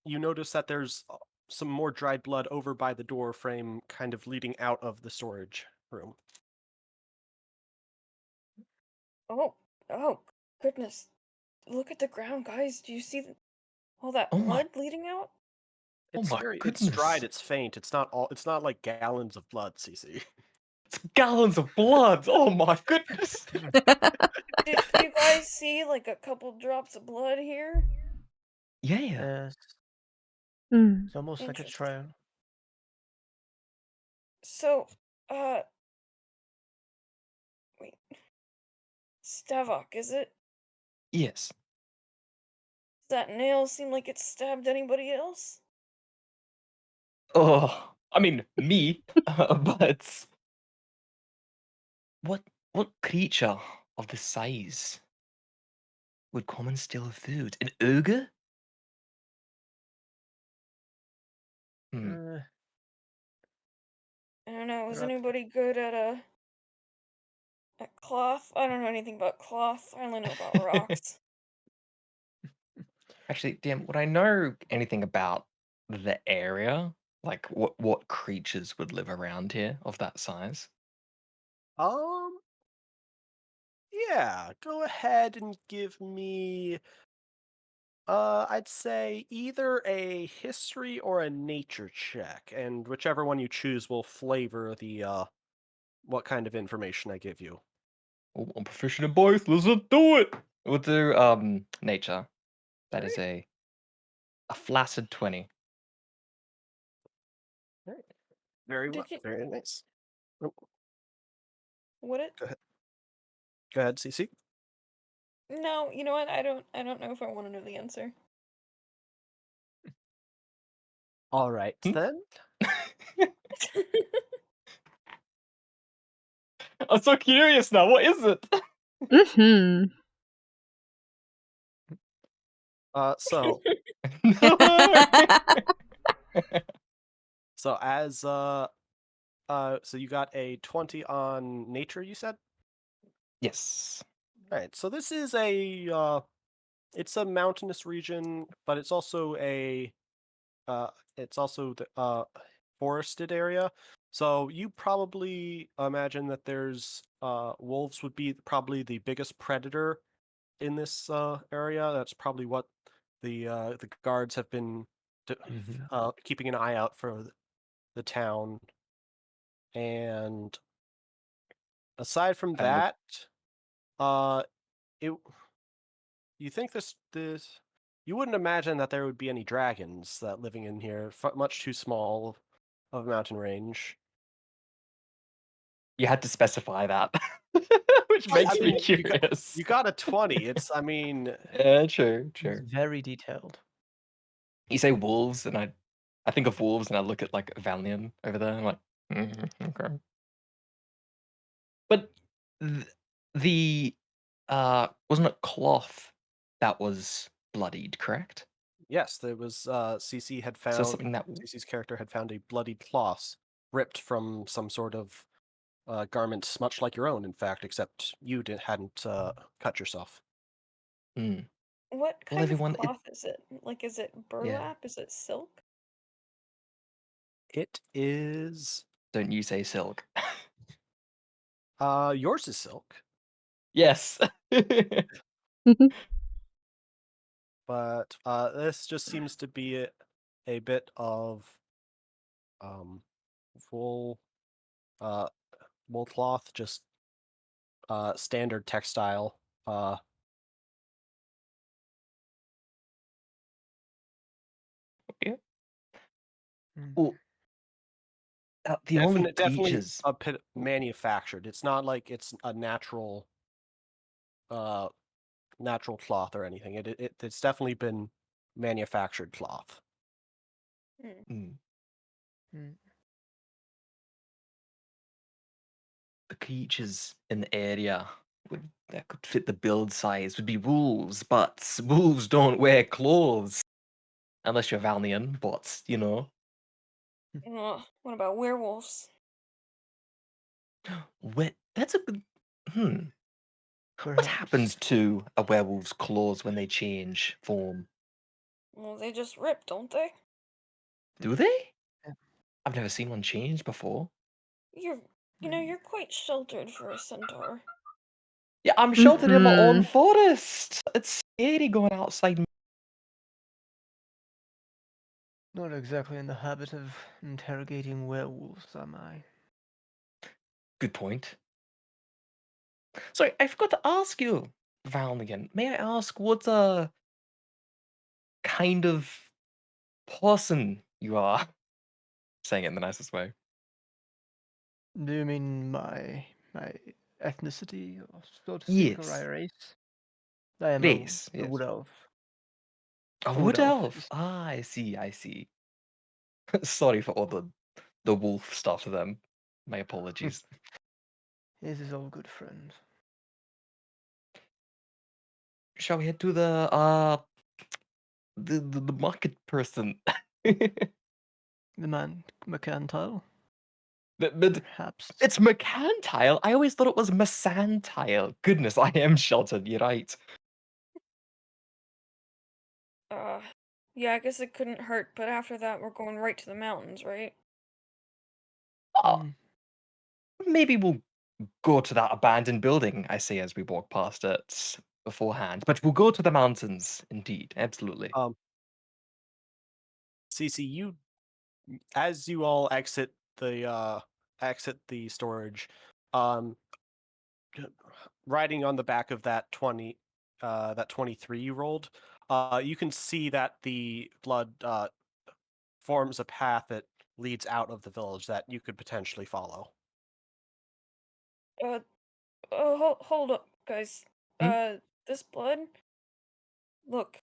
you notice that there's some more dried blood over by the door frame, kind of leading out of the storage room. Oh, oh, goodness. Look at the ground, guys. Do you see all that Oh my, blood leading out? oh It's my very, it's dried, goodness! it's faint. It's not like gallons of blood, CC. It's gallons of blood. Oh my goodness! Do you guys see like a couple drops of blood here? Yeah. Yes, Mm. it's almost like a Interesting. trail. So, uh, wait, Stavok, is it? Yes. Does that nail seem like it stabbed anybody else? Oh, I mean me, but what what creature of this size would come and steal food? An ogre? Hmm. Uh, I don't know. Is they're up there. anybody good at cloth? I don't know anything about cloth. I only know about rocks. Actually, damn, would I know anything about the area? Like what creatures would live around here of that size? Um, yeah, go ahead and give me I'd say either a history or a nature check, and whichever one you choose will flavor the what kind of information I give you. Oh, I'm proficient in both. Let's do it. We'll do nature. All That is right. a flaccid 20. Very well. Did you Very nice. Oh, would it? go ahead. Go ahead, CC. No, you know what? I don't know if I want to know the answer. All right Hmm? then. I'm so curious now. What is it? Mm-hmm. So No. so as so you got a 20 on nature, you said? Yes. All right. So this is it's a mountainous region, but it's also the forested area. So you probably imagine that there's wolves would be probably the biggest predator in this area. That's probably what the guards have been keeping an eye out for the town. And aside from And the that, uh, it you think this you wouldn't imagine that there would be any dragons that living in here. Much too small of a mountain range. you had to specify that, which Well, I makes me mean, curious. you got a 20. It's I mean, Yeah, true, It's true. very detailed. You say wolves, and I think of wolves, and I look at like Valiant over there. I'm like, okay. But th- the wasn't it cloth that was bloodied, correct? yes, there was CC had So found something that CC's character had found a bloodied cloth ripped from some sort of garment, much like your own, in fact, except you hadn't cut yourself. mm. What Well, kind of everyone, cloth is it? Like, is it yeah. burlap? Is it silk? It is Don't you say silk? yours is silk, Yes. but this just seems to be a bit of um wool uh wool cloth, just standard textile. Yeah. Mm. Well, the only Definitely creatures. a bit manufactured. It's not like it's a uh natural cloth or anything. It's definitely been manufactured cloth. Hmm. Mm. Mm. The creatures in the area that could fit the build size would be wolves, but wolves don't wear clothes unless you're Valnian. But Ugh, what about werewolves? that's a good. Hmm. What Perhaps. happens to a werewolf's claws when they change form? Well, they just rip, don't they? Do they? Yeah, I've never seen one change before. You're, maybe. you're quite sheltered for a centaur. Yeah, I'm sheltered in my own Mm-hmm. forest. It's scary going outside. Not exactly in the habit of interrogating werewolves, am I? Good point. Sorry, I forgot to ask you, Valnian. May I ask what kind of person you are? Saying it in the nicest way. Do you mean my ethnicity, or so to speak, or my Yes. race? I am Yes, a yes. wood elf. A A wood wood elf. elf. Ah, I see, I see. Sorry for all the wolf stuff then. My apologies. This is all good, friend. Shall we head to the market person? The man mercantile, But perhaps. it's mercantile. I always thought it was mercantile. Goodness, I am sheltered. You're right. Uh, yeah, I guess it couldn't hurt, but after that, we're going right to the mountains, right? Oh, Mm. maybe we'll go to that abandoned building. I say as we walk past it beforehand. But we'll go to the mountains. Indeed, absolutely. Um, CC, as you all exit the storage, um, riding on the back of that 23 you rolled, you can see that the blood forms a path that leads out of the village that you could potentially follow. Uh, hold up, guys. Hmm? This blood. Look,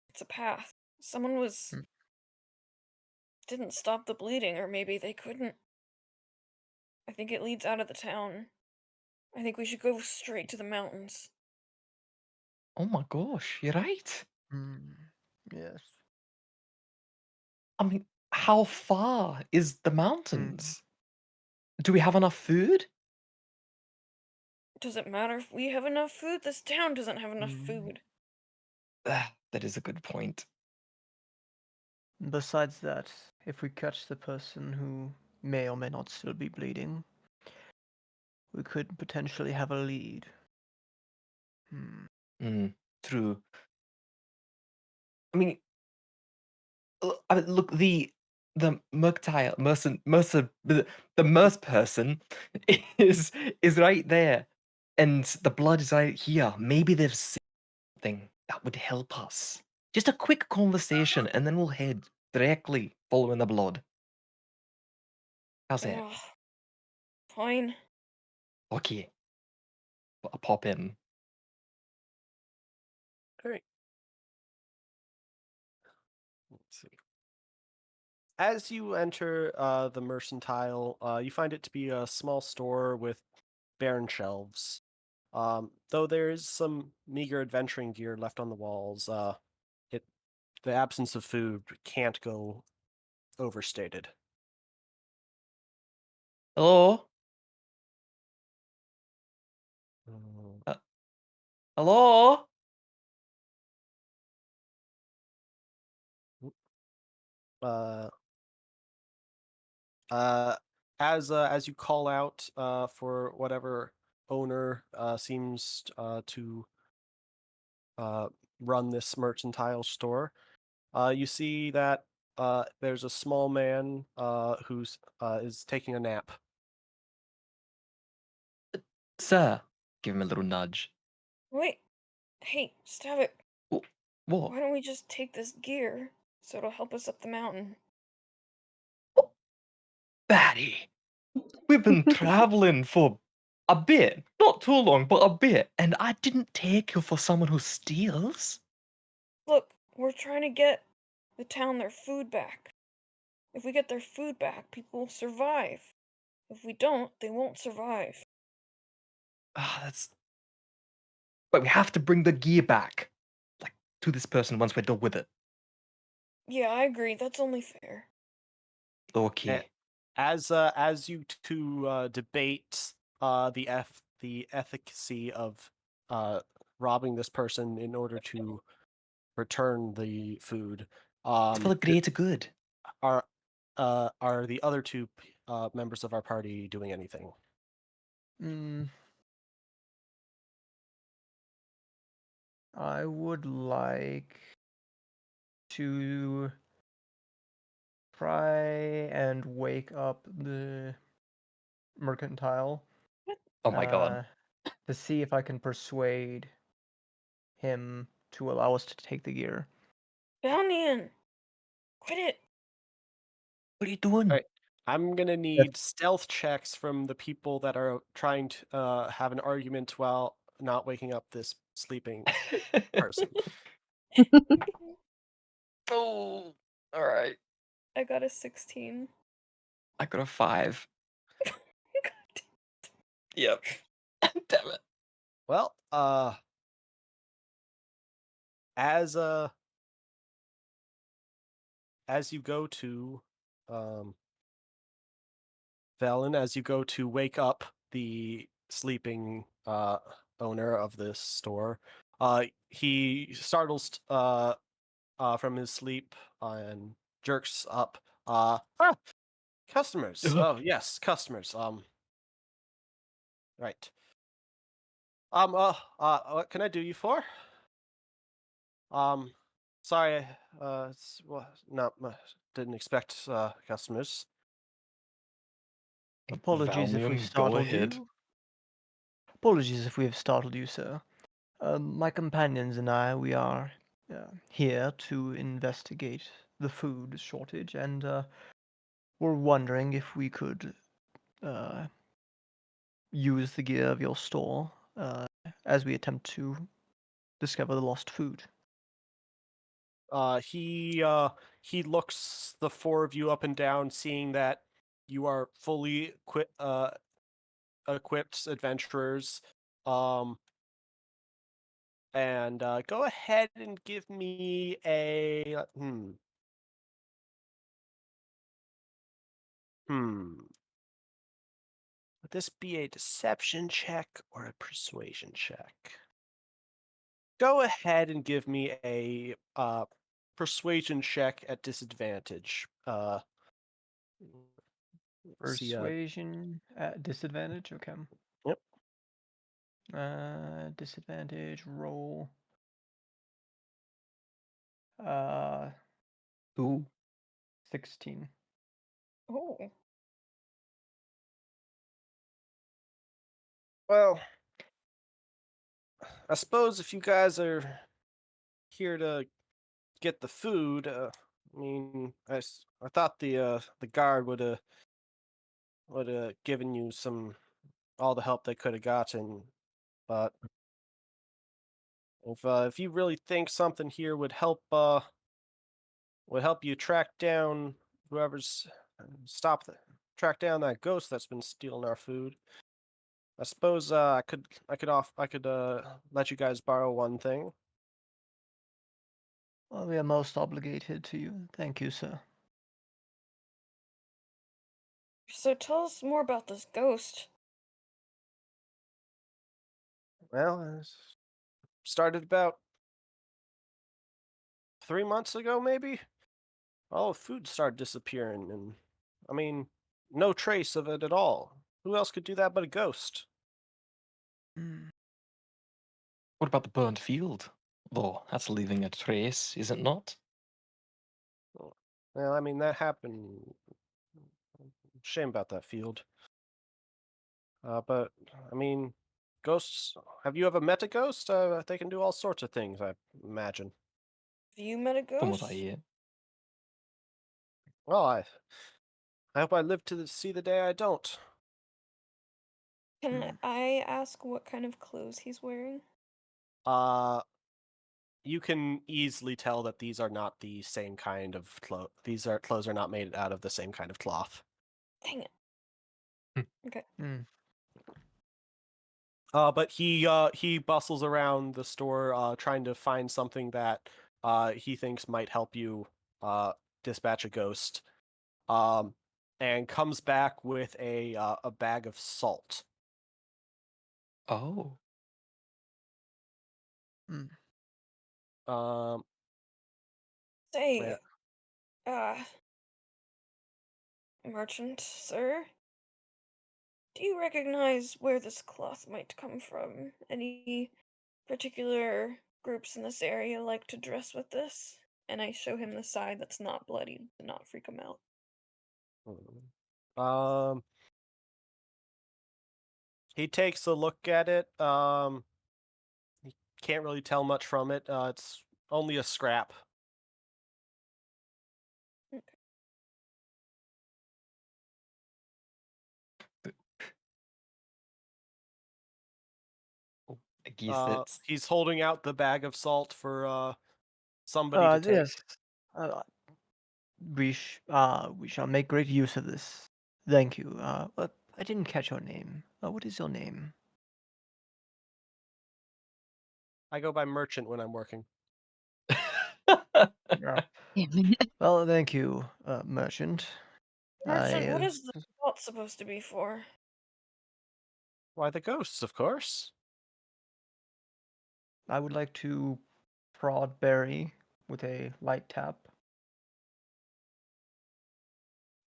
it's a path. Someone Hmm. didn't stop the bleeding, or maybe they couldn't. I think it leads out of the town. I think we should go straight to the mountains. Oh my gosh, you're right. Yes. I mean, how far is the Mm. mountains? Do we have enough food? Does it matter if we have enough food? This town doesn't have enough Mm. food. That is a good point. Besides that, if we catch the person who may or may not still be bleeding, we could potentially have a lead. Mm, true. I mean, look, the mercantile the merc person is right there, and the blood is right here. Maybe they've seen something that would help us. Just a quick conversation, and then we'll head directly following the blood. How's it? Ugh, fine. Okay, I'll pop in. All right. Let's see. As you enter the mercantile, you find it to be a small store with barren shelves. Though there is some meager adventuring gear left on the walls, it the absence of food can't go overstated. Hello, Mm, uh, hello. Uh, uh, as you call out for whatever owner seems to uh, run this mercantile store, you see that there's a small man who's is taking a nap. Sir, give him a little nudge. Wait. Hey, stop it. Wh- What? Why don't we just take this gear so it'll help us up the mountain? Batty, we've been traveling for a bit, not too long, but a bit, and I didn't take you for someone who steals. Look, we're trying to get the town their food back. If we get their food back, people will survive. If we don't, they won't survive. Ah, that's. But we have to bring the gear back, like to this person once we're done with it. Yeah, I agree. That's only fair. A- Okay. As you two debate the efficacy of robbing this person in order to return the food, It's for the d- greater good. are are the other two members of our party doing anything? Mm, I would like to try and wake up the mercantile What? Oh my god. uh, to see if I can persuade him to allow us to take the gear. Boundian! Quit it! What are you doing? All right, I'm gonna need stealth checks from the people that are trying to have an argument while not waking up this sleeping person. Oh, all right. I got a 16. I got a 5. God. Yep. Damn it. Well, as uh as you go to um Valen, as you go to wake up the sleeping owner of this store, he startles from his sleep and jerks up. Customers. Ugh. Oh yes, customers. Right. What can I do you for? Um, sorry. Well, no, didn't expect customers. Apologies if we've Valnian, go startled ahead. you. Apologies if we have startled you, sir. My companions and I, we are here to investigate the food shortage, and were wondering if we could use the gear of your store as we attempt to discover the lost food. He looks the four of you up and down, seeing that you are fully equipped adventurers. And go ahead and give me a Would this be a deception check or a persuasion check? Go ahead and give me a persuasion check at disadvantage. See, Persuasion at disadvantage. Okay. yep. Disadvantage roll. Uh, Ooh. 16. Oh. Well, I suppose if you guys are here to get the food, I mean, I thought the guard would have given you all the help they could have gotten, but if you really think something here would help you track down whoever's track down that ghost that's been stealing our food. I suppose I could let you guys borrow one thing. Well, we are most obligated to you. Thank you, sir. So tell us more about this ghost. Well, it started about 3 months ago, maybe. All the food started disappearing, and I mean, no trace of it at all. Who else could do that but a ghost? Mm. What about the burnt field? Though that's leaving a trace, is it not? Well, I mean, that happened. Shame about that field. But I mean, ghosts. Have you ever met a ghost? They can do all sorts of things, I imagine. Have you met a From what I ghost? hear. Well, I hope I live to see the day I don't. Can I ask what kind of clothes he's wearing? Uh, you can easily tell that these are not the same kind of clothes. Clothes are not made out of the same kind of cloth. Dang it. Hmm. Okay. Mm. But he bustles around the store trying to find something that he thinks might help you dispatch a ghost. And comes back with a bag of salt. Oh. Mm. Um, Say, yeah. merchant, sir, do you recognize where this cloth might come from? Any particular groups in this area like to dress with this? And I show him the side that's not bloodied to not freak him out. Um, he takes a look at it. He can't really tell much from it. It's only a scrap. I guess it's He's holding out the bag of salt for somebody to take. Yes. Uh, we shall make great use of this. Thank you. But I didn't catch your name. What is your name? I go by merchant when I'm working. Yeah. Damn it. Well, thank you, merchant. Merchant, what I is the salt supposed to be for? Why, the ghosts, of course. I would like to prod Barry with a light tap.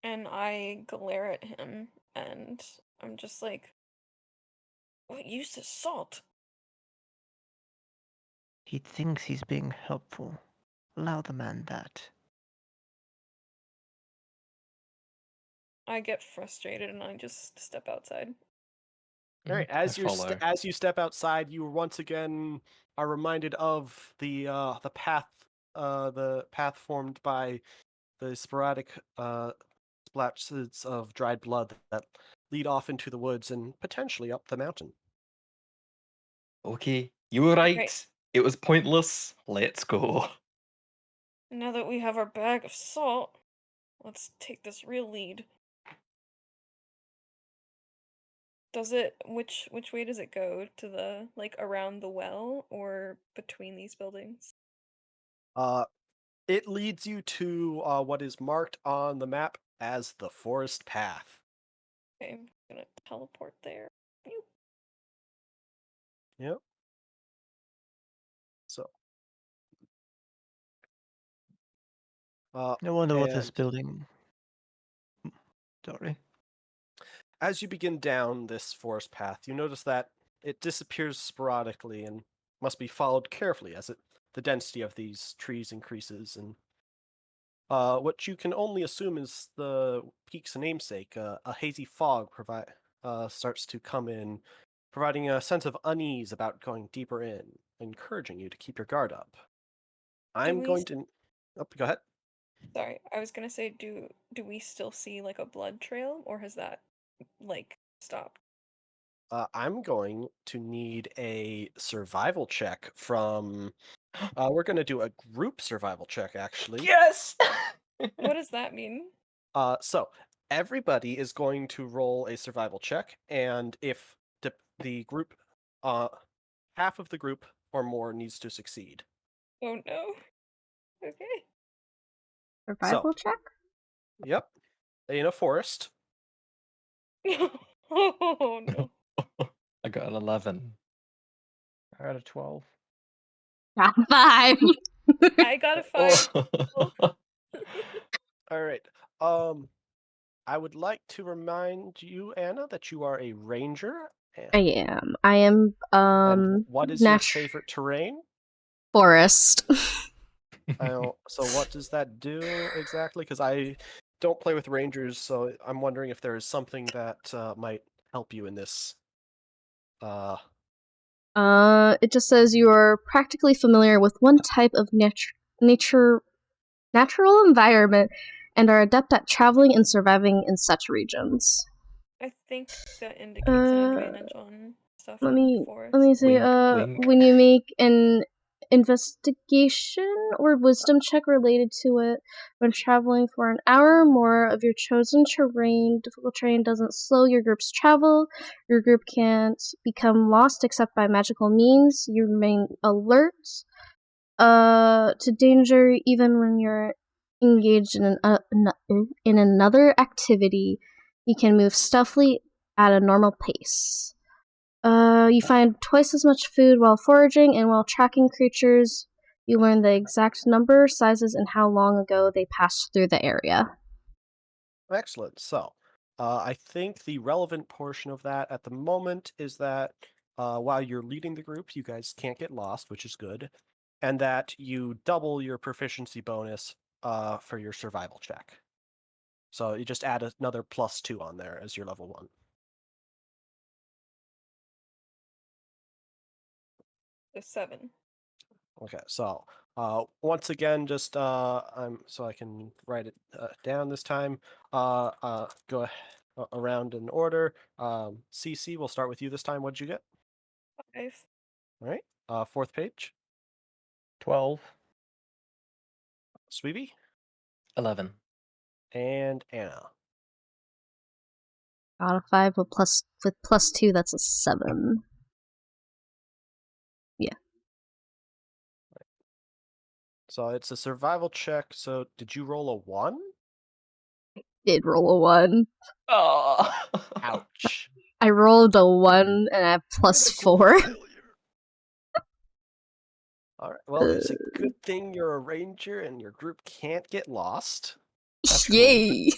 And I glare at him, and I'm just like, what use is salt? He thinks he's being helpful. Allow the man that. I get frustrated and I just step outside. All right, I follow. as you step outside, you once again are reminded of the path formed by the splashes of dried blood that lead off into the woods and potentially up the mountain. Okay, you were right. Okay. It was pointless. Let's go. Now that we have our bag of salt, let's take this real lead. Does it which way does it go? To the like around the well or between these buildings? It leads you to what is marked on the map as the forest path. Okay, I'm gonna teleport there. Pew. Yep. So. I wonder what this And building. Sorry. as you begin down this forest path, you notice that it disappears sporadically and must be followed carefully as the density of these trees increases. And what you can only assume is the peak's namesake. A hazy fog starts to come in, providing a sense of unease about going deeper in, encouraging you to keep your guard up. Do I'm we going to. Oh, go ahead. Sorry, I was gonna say, do we still see like a blood trail, or has that like stopped? I'm going to need a survival check from. We're going to do a group survival check, actually. Yes! What does that mean? So everybody is going to roll a survival check, and if the group, half of the group or more needs to succeed. Oh no. Okay. So, Survival check? yep, in a forest. Oh no. I got an 11. I got a 12. Got 5. I got a 5. Oh. All right. I would like to remind you, Anna, that you are a ranger. I am. I am, And what is your natu- favorite terrain? forest. So what does that do exactly? Because I don't play with rangers, so I'm wondering if there is something that might help you in this. It just says you are practically familiar with one type of natural environment and are adept at traveling and surviving in such regions. I think that indicates an Uh, advantage on stuff Let in me forest. see. Wink, wink. When you make an investigation or wisdom check related to it when traveling for an hour or more of your chosen terrain, difficult terrain doesn't slow your group's travel. Your group can't become lost except by magical means. You remain alert to danger even when you're engaged in another activity. You can move stealthily at a normal pace. You find twice as much food while foraging, and while tracking creatures, you learn the exact number, sizes, and how long ago they passed through the area. Excellent. So, I think the relevant portion of that at the moment is that while you're leading the group, you guys can't get lost, which is good, and that you double your proficiency bonus for your survival check. So you just add another +2 on there as your level 1. So 7. Okay, so once again, just so I can write it down this time. Go around in order. CC, we'll start with you this time. What'd you get? 5. All right. Fourth page. 12. Sweevee 11. and Anna. Out of 5 with +2, that's a 7. So it's a survival check. So did you roll a 1? Did roll a 1. Oh. Ouch. I rolled a 1 and I have +4. All right. Well, it's a good thing you're a ranger and your group can't get lost. That's cool. Yay!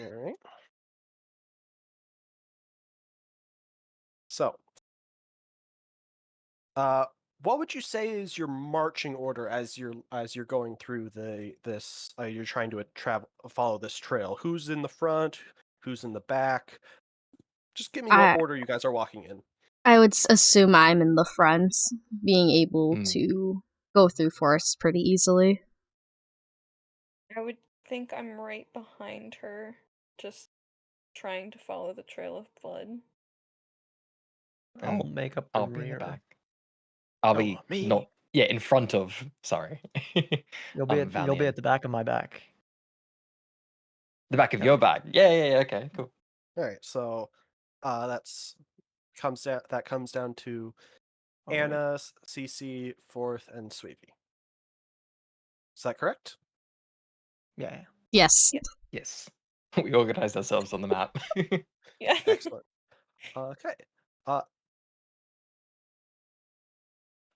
All right. So, what would you say is your marching order as you're going through this? You're trying to follow this trail. Who's in the front? Who's in the back? Just give me what I order you guys are walking in. I would assume I'm in the front, being able Hmm. to go through forests pretty easily. I would think I'm right behind her, just trying to follow the trail of blood. I'll And make up the I'll be in the rear. back. I'll Oh, be me. in front of. Sorry, You'll be at Valiant. the back of my back. The back of No. your back. Yeah. Okay, cool. All right, so that comes down to Oh, wait. Anna, CC, Fourth, and Sweevee. Is that correct? Yeah. Yes. Yes, we organized ourselves on the map. Yeah. Excellent. Okay. Uh,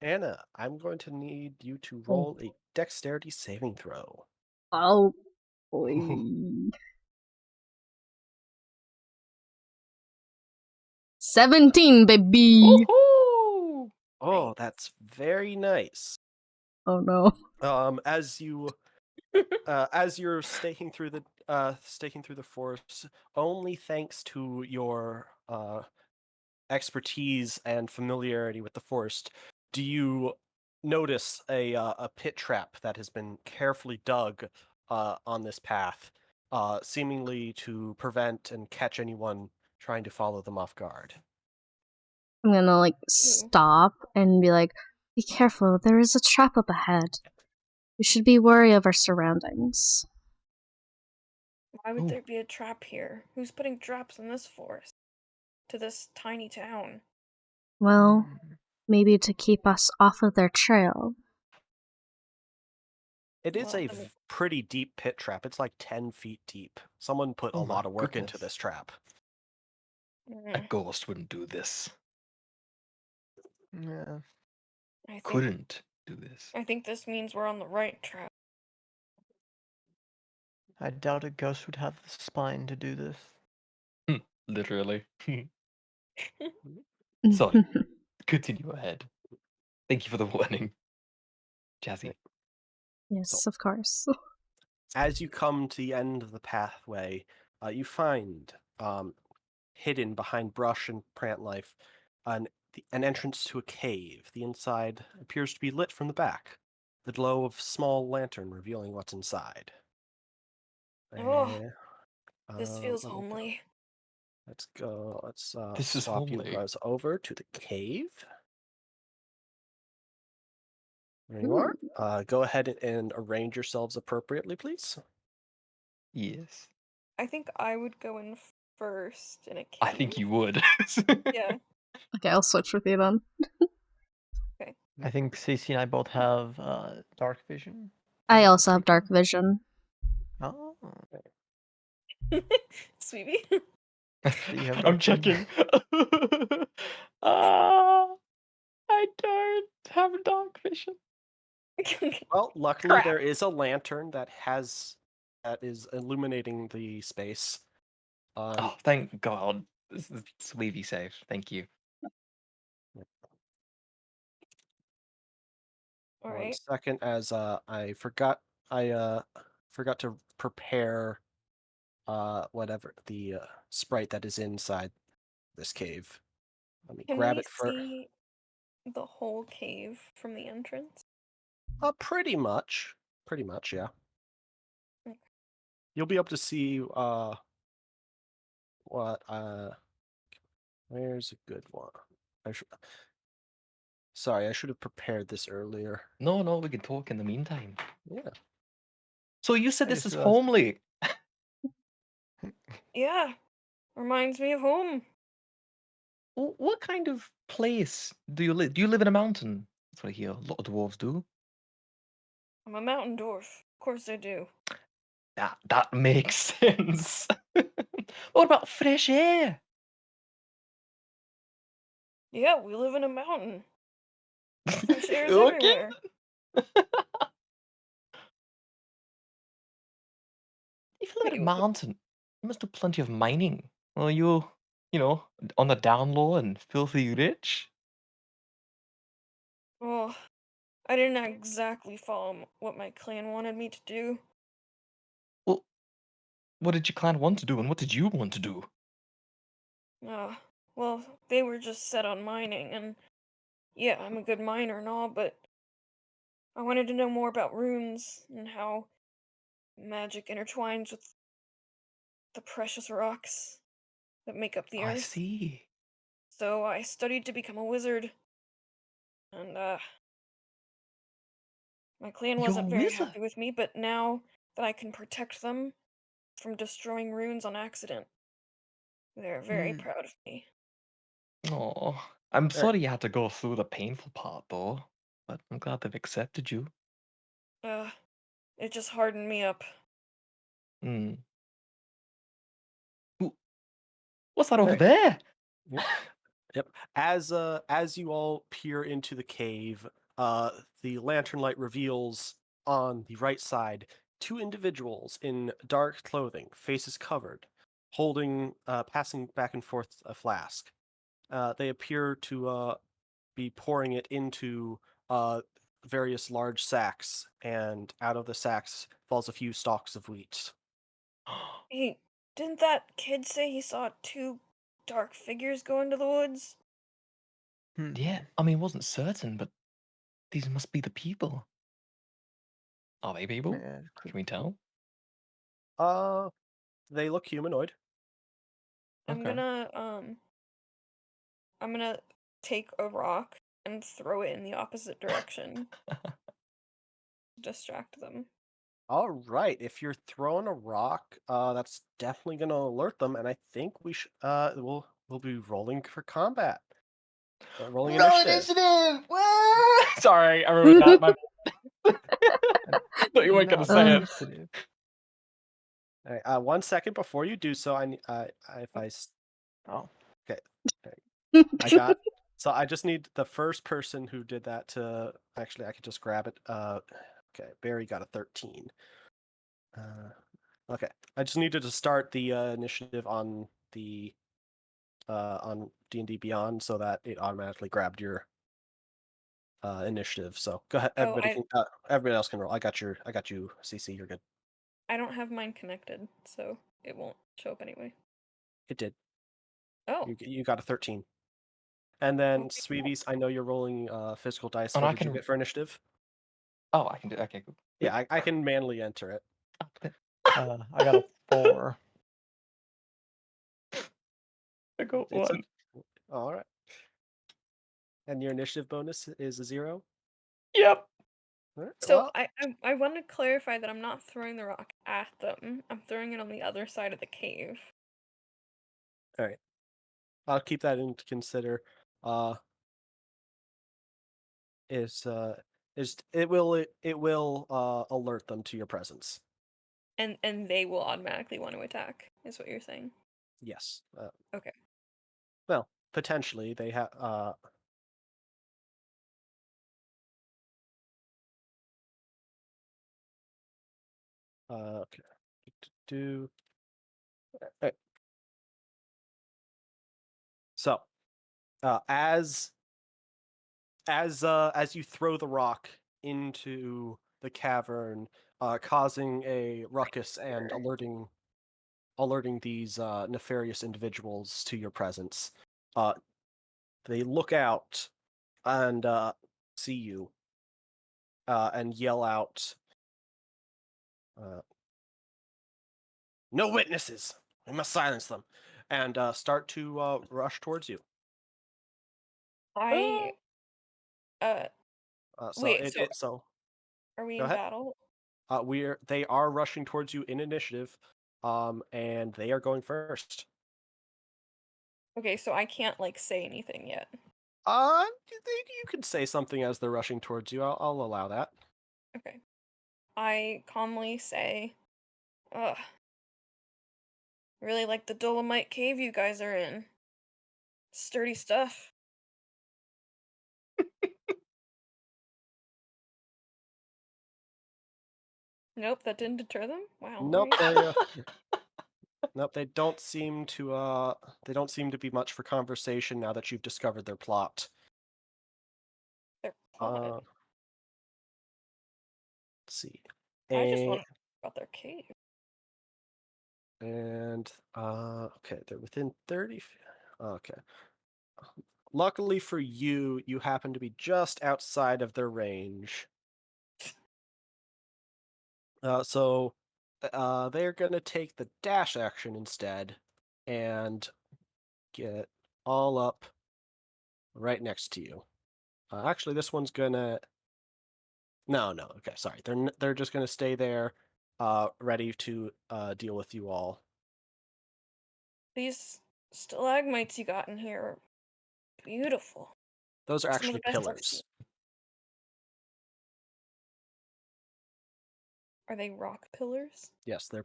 Anna, I'm going to need you to roll a dexterity saving throw. Oh boy. 17, baby. Woohoo! Oh, Nice. that's very nice. Oh no. As you're staking through the forest, only thanks to your expertise and familiarity with the forest, do you notice a pit trap that has been carefully dug on this path, seemingly to prevent and catch anyone trying to follow them off guard. I'm gonna like stop and be like, be careful, there is a trap up ahead. We should be wary of our surroundings. Why would Ooh. there be a trap here? Who's putting traps in this forest? To this tiny town? Well, Hmm. maybe to keep us off of their trail. It is Well, a pretty deep pit trap. It's like 10 feet deep. Someone put a Oh my lot of work into goodness. this trap. A ghost wouldn't do this. Yeah. I think Couldn't do this. I think this means we're on the right track. I doubt a ghost would have the spine to do this. Literally. Sorry. Continue ahead. Thank you for the warning. Jazzy. Yes, of course. As you come to the end of the pathway, you find hidden behind brush and plant life an entrance to a cave. The inside appears to be lit from the back, the glow of a small lantern revealing what's inside. Oh, Eh, this feels let me go. homely. Let's go. Let's This is swap you homely. guys over to the cave. There you Ooh. are. Go ahead and arrange yourselves appropriately, please. Yes. I think I would go in first in a cave. I think you would. Yeah. Okay, I'll switch with you then. Okay. I think Cece and I both have dark vision. I also have dark vision. Oh. Sweevee. Do you have I'm dark vision? checking. Ah, I don't have dark vision. Well, luckily Crap. there is a lantern that is illuminating the space. Oh, thank God. This is Sweevee safe. Thank you. All 1 right. second, as I forgot to prepare whatever the sprite that is inside this cave. Let me Can grab we it for. see the whole cave from the entrance? Pretty much, yeah. Okay. You'll be able to see what where's a good one. Sorry, I should have prepared this earlier. No, we can talk in the meantime. Yeah. So you said I this just is realized- homely. Yeah. Reminds me of home. What kind of place do you live? Do you live in a mountain? That's what I hear a lot of dwarves do. I'm a mountain dwarf. Of course I do. That makes sense. What about fresh air? Yeah, we live in a mountain. Fresh air's Okay. everywhere. If you live in Wait, a mountain, you must do plenty of mining. Well, you know, on the down low and filthy rich. well, I didn't exactly follow what my clan wanted me to do. Well, what did your clan want to do, and what did you want to do? Well, they were just set on mining, and yeah, I'm a good miner and all, but I wanted to know more about runes and how magic intertwines with the precious rocks that make up the I earth. see. So I studied to become a wizard, and my clan You're a wasn't very wizard. happy with me, but now that I can protect them from destroying runes on accident, they're very Hmm. proud of me. Oh, I'm All right. sorry you had to go through the painful part, though. But I'm glad they've accepted you. Uh, it just hardened me up. Hmm. Ooh, what's that All over right. there? Yep. Yep. As you all peer into the cave, the lantern light reveals on the right side two individuals in dark clothing, faces covered, holding, passing back and forth a flask. They appear to be pouring it into various large sacks, and out of the sacks falls a few stalks of wheat. Hey, didn't that kid say he saw two dark figures go into the woods? Yeah, I mean, wasn't certain, but these must be the people. Are they people? Yeah, Can we tell? Uh, they look humanoid. I'm Okay. gonna I'm gonna take a rock and throw it in the opposite direction to distract them. All right, if you're throwing a rock, that's definitely gonna alert them, and I think we should we'll be rolling for combat. Rolling Roll initiative. initiative! Woo! Sorry, I ruined that. My thought you weren't gonna no, say it. initiative. All right, 1 second before you do so, if Oh, okay, I got. So I just need the first person who did that to actually. I could just grab it. Okay, Barry got a 13. Okay, I just needed to start the initiative on the on D&D Beyond so that it automatically grabbed your initiative. So go ahead, Oh, everybody can everybody else can roll. I got you, CC. You're good. I don't have mine connected, so it won't show up anyway. It did. Oh, You got a 13. And then okay, cool. Sweevies, I know you're rolling physical dice. And What I did you can. get for initiative? Oh, I can do. Okay, cool. Yeah, I can manually enter it. I got a 4. I got It's one. okay. All right. And your initiative bonus is a 0. Yep. All right, So well, I want to clarify that I'm not throwing the rock at them. I'm throwing it on the other side of the cave. all right. I'll keep that into consider. Uh, is it will alert them to your presence. And they will automatically want to attack, is what you're saying. Yes. Okay. Well, potentially they have. Okay. Do. Right. So, as you throw the rock into the cavern, causing a ruckus and alerting these nefarious individuals to your presence, uh, they look out and see you and yell out, uh, "No witnesses! We must silence them!" and start to rush towards you. I uh So wait, so so are we go in ahead. battle? They are rushing towards you in initiative, and they are going first. Okay, so I can't like say anything yet. You could say something as they're rushing towards you. I'll allow that. Okay. I calmly say, ugh, really like the Dolomite cave you guys are in. Sturdy stuff. Nope, that didn't deter them? Wow, Nope, alright. nope, they don't seem to be much for conversation now that you've discovered their plot. They're Uh, plot. let's see. I just And want to know about their cave. okay, they're within 30 okay. Luckily for you, you happen to be just outside of their range. So they're gonna take the dash action instead, and get all up right next to you. Actually, this one's gonna. No. Okay, sorry. They're just gonna stay there, ready to deal with you all. These stalagmites you got in here are beautiful. Those are Some of the actually best I've seen. pillars. Are they rock pillars? Yes, they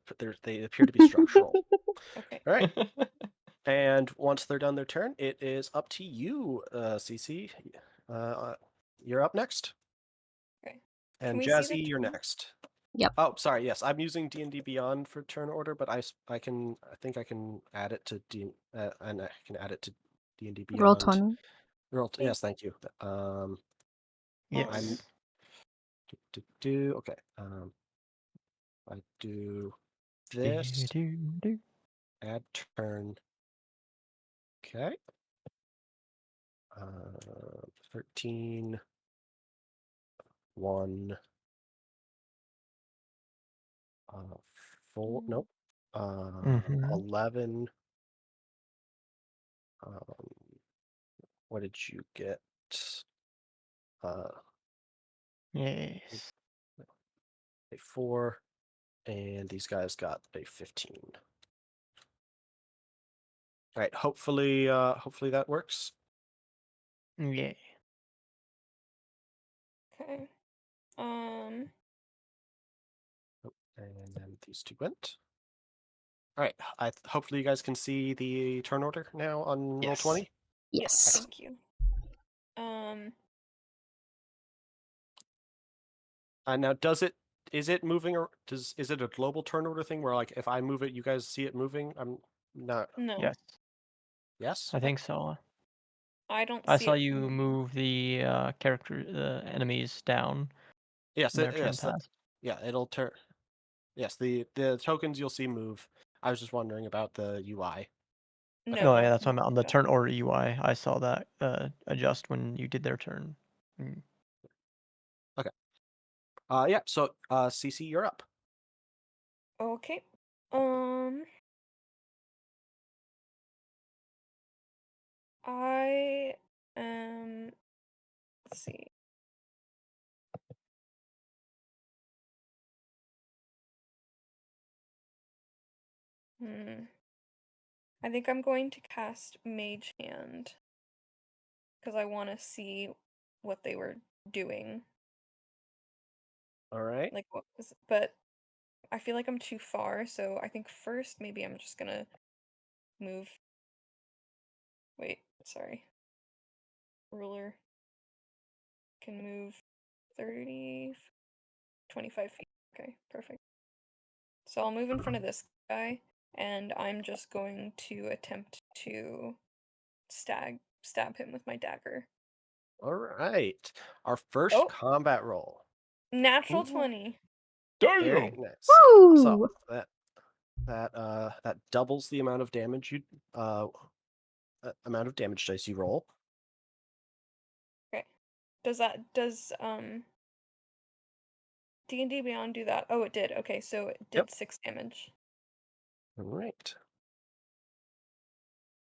appear to be structural. Okay. All right. And once they're done their turn, it is up to you, CC. You're up next. Okay. And Can we see the Jazzy, you're turn? next. Yep. Oh, sorry. Yes, I'm using D&D Beyond for turn order, but I think I can add it to and I can add it to D&D Roll Beyond. 20. Yes, thank you. Yes. I'm do okay. I do this. Do. Add turn. Okay. 13, 1, 4, nope. Mhm. 11. What did you get? Yes. A 4, and these guys got a 15. All right. Hopefully that works. Yeah. Okay. And then these two went. All right. Hopefully you guys can see the turn order now on roll Yes. 20. Yes. Thank you. Now, is it moving, or is it a global turn order thing where, like, if I move it, you guys see it moving? I'm not. No. Yes. Yes. I think so. I don't I see saw it you moving. move the enemies down Yes. in their turn pass. Yeah. It'll turn. Yes. The tokens you'll see move. I was just wondering about the UI. No, Oh yeah, that's what I no, meant. On the no. turn order UI, I saw that adjust when you did their turn. Mm. Okay. Yeah. So, CC, you're up. Okay. I am. Let's see. I think I'm going to cast Mage Hand because I want to see what they were doing. All right. Like what was, but I feel like I'm too far, so I think first maybe I'm just gonna move. Wait, sorry. Ruler can move 30, 25 feet. Okay, perfect. So I'll move in front of this guy, and I'm just going to attempt to stab him with my dagger. All right. Our first Oh, combat roll. natural Ooh, 20. very Damn. nice. So Woo! that doubles the amount of damage dice you roll. Okay. Does D&D Beyond do that? Oh, it did. Okay, so it Yep. did 6 damage. All right.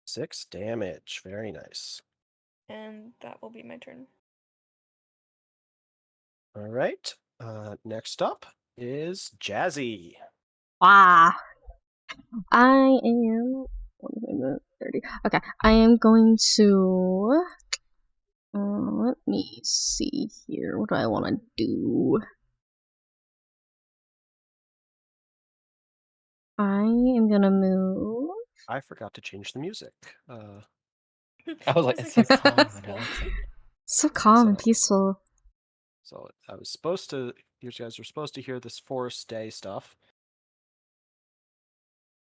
6 damage. Very nice. And that will be my turn. All right. Next up is Jazzy. Wow. I am 30. Okay, I am going to. Let me see here. What do I want to do? I am gonna move. I forgot to change the music. I was like, it's so Music's calm and peaceful. relaxing. So calm and So- peaceful. So I was supposed to. You guys were supposed to hear this Forest Day stuff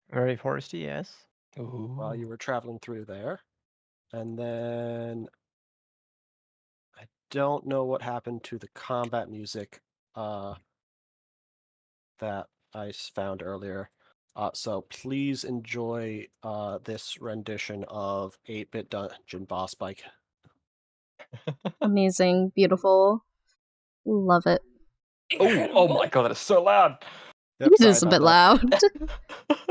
Very foresty, yes. while you Ooh. were traveling through there, and then I don't know what happened to the combat music that I found earlier. So please enjoy this rendition of 8-Bit Dungeon Boss Bike. Amazing. Beautiful. Love it. Oh, oh my god, that is so loud. Yep, Yours sorry is a about bit that.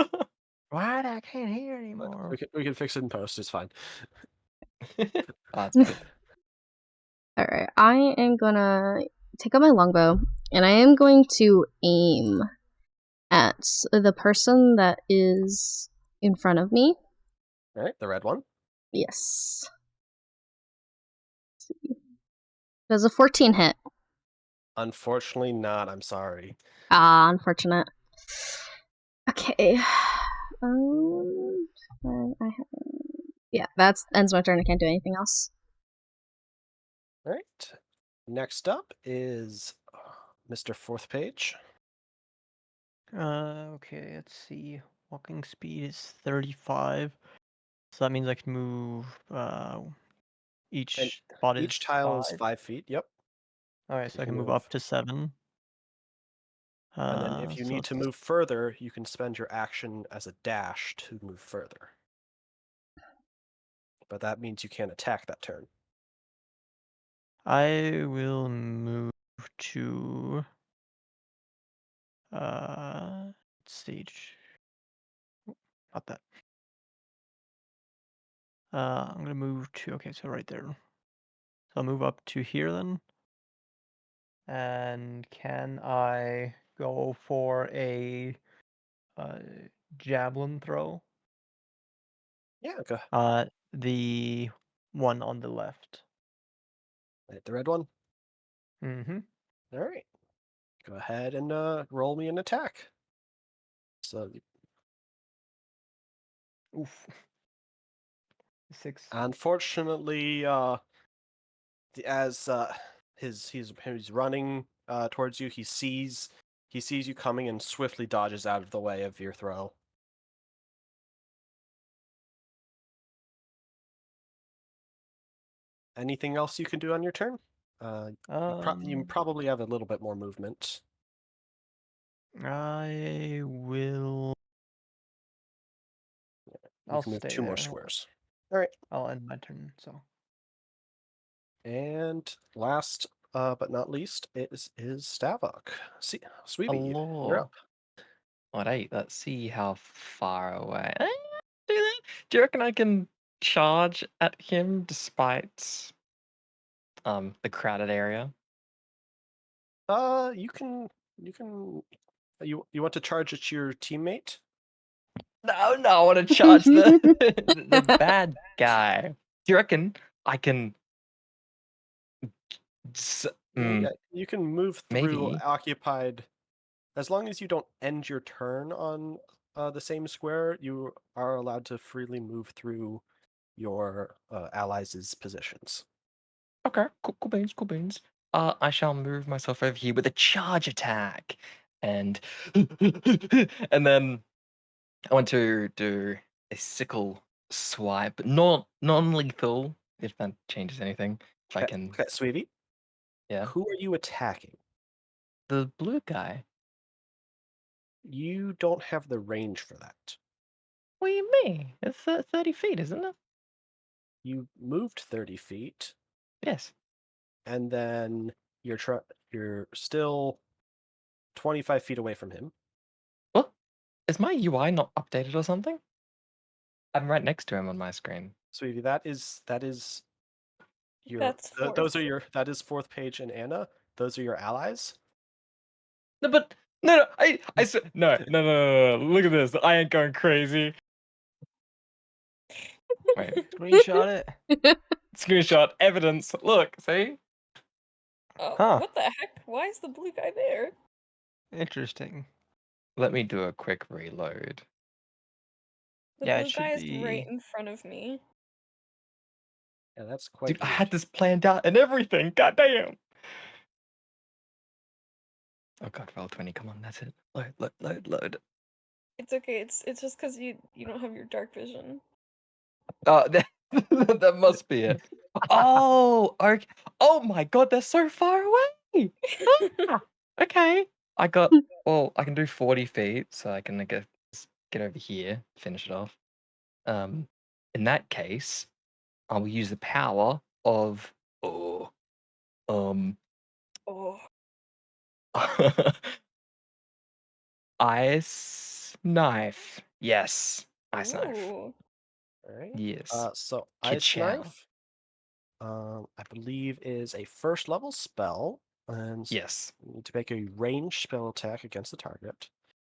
loud. What? I can't hear anymore. We can fix it in post. It's fine. That's good. Alright, I am gonna take out my longbow, and I am going to aim at the person that is in front of me. All right, the red one. Yes. Let's see. Does a 14 hit? Unfortunately, not. I'm sorry. Ah, unfortunate. Okay. I have... Yeah, that ends my turn. I can't do anything else. All right. Next up is Mr. Fourth Page. Okay, let's see. Walking speed is 35. So that means I can move each And spot each is tile is 5. 5 feet. Yep. Alright, You so I can can move move. up to 7. And then if you So need to move further, you can spend your action as a dash to move further. But that means you can't attack that turn. I will move to let's see. Not that. I'm gonna move to okay, so right there. So I'll move up to here then. And can I go for a javelin throw? Yeah, go ahead. The one on the left. The red one. Mm-hmm. All right. Go ahead and roll me an attack. So Oof. 6. unfortunately, as he's running towards you, he sees you coming and swiftly dodges out of the way of your throw. Anything else you can do on your turn? You probably have a little bit more movement. I will. You I'll can move stay 2 more there. squares. All right. I'll end my turn. So. And last but not least is Stavok. Sweevee, you're Hello. up. Alright, let's see how far away. Do you reckon I can charge at him despite the crowded area? You can you want to charge at your teammate? No, I want to charge the the bad guy. Do you reckon I can? Yeah, you can move through Maybe. occupied. As long as you don't end your turn on the same square, you are allowed to freely move through your allies' positions. Okay, cool beans, cool beans. I shall move myself over here with a charge attack, and and then I want to do a sickle swipe, not non-lethal. If that changes anything, if I can, Okay, Sweevee, yeah. who are you attacking? The blue guy. You don't have the range for that. What do you mean? It's 30 feet, isn't it? You moved 30 feet, Yes. and then you're still 25 feet away from him. What? Is my UI not updated or something? I'm right next to him on my screen. Sweetie, that is That's those fourth. are that is Fourth Page and Anna. Those are your allies. No, but no, I said no. Look at this. I ain't going crazy. Wait, Screenshot it. screenshot evidence. Look, see? Oh, Huh. what the heck? Why is the blue guy there? Interesting. Let me do a quick reload. The Yeah, it blue should guy is right be. in front of me. Yeah, that's quite Dude, I weird. had this planned out and everything. God damn. Oh god, roll 20. Come on, that's it. Load. It's okay. It's just because you don't have your dark vision. That, that must be it. Oh, okay. Oh my god, they're so far away. Ah, okay. I can do 40 feet, so I can, I guess, get over here, finish it off. In that case, I will use the power of um Oh, Ice knife. Yes. Ice knife. Ooh. All right. Yes. So Ice Ka-chow. Knife, I believe, is a first level spell, and Yes. you need to make a ranged spell attack against the target.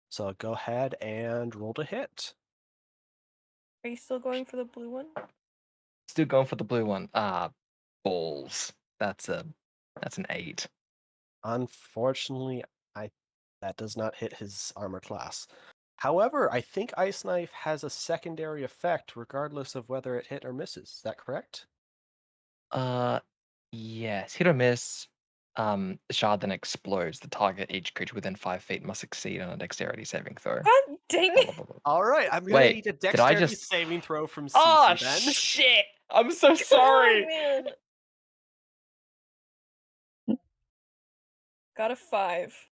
So go ahead and roll to hit. Are you still going for the blue one? Still going for the blue one. Balls. That's an 8. Unfortunately, that does not hit his armor class. However, I think Ice Knife has a secondary effect regardless of whether it hit or misses. Is that correct? Yes. Hit or miss. The shard then explodes. The target, each creature within 5 feet, must succeed on a dexterity saving throw. God dang Blah, it! blah, blah, blah. All right, I'm gonna Wait, need a did I dexterity just? saving throw from Oh Cece then. shit! I'm so Oh sorry. man! Got a 5.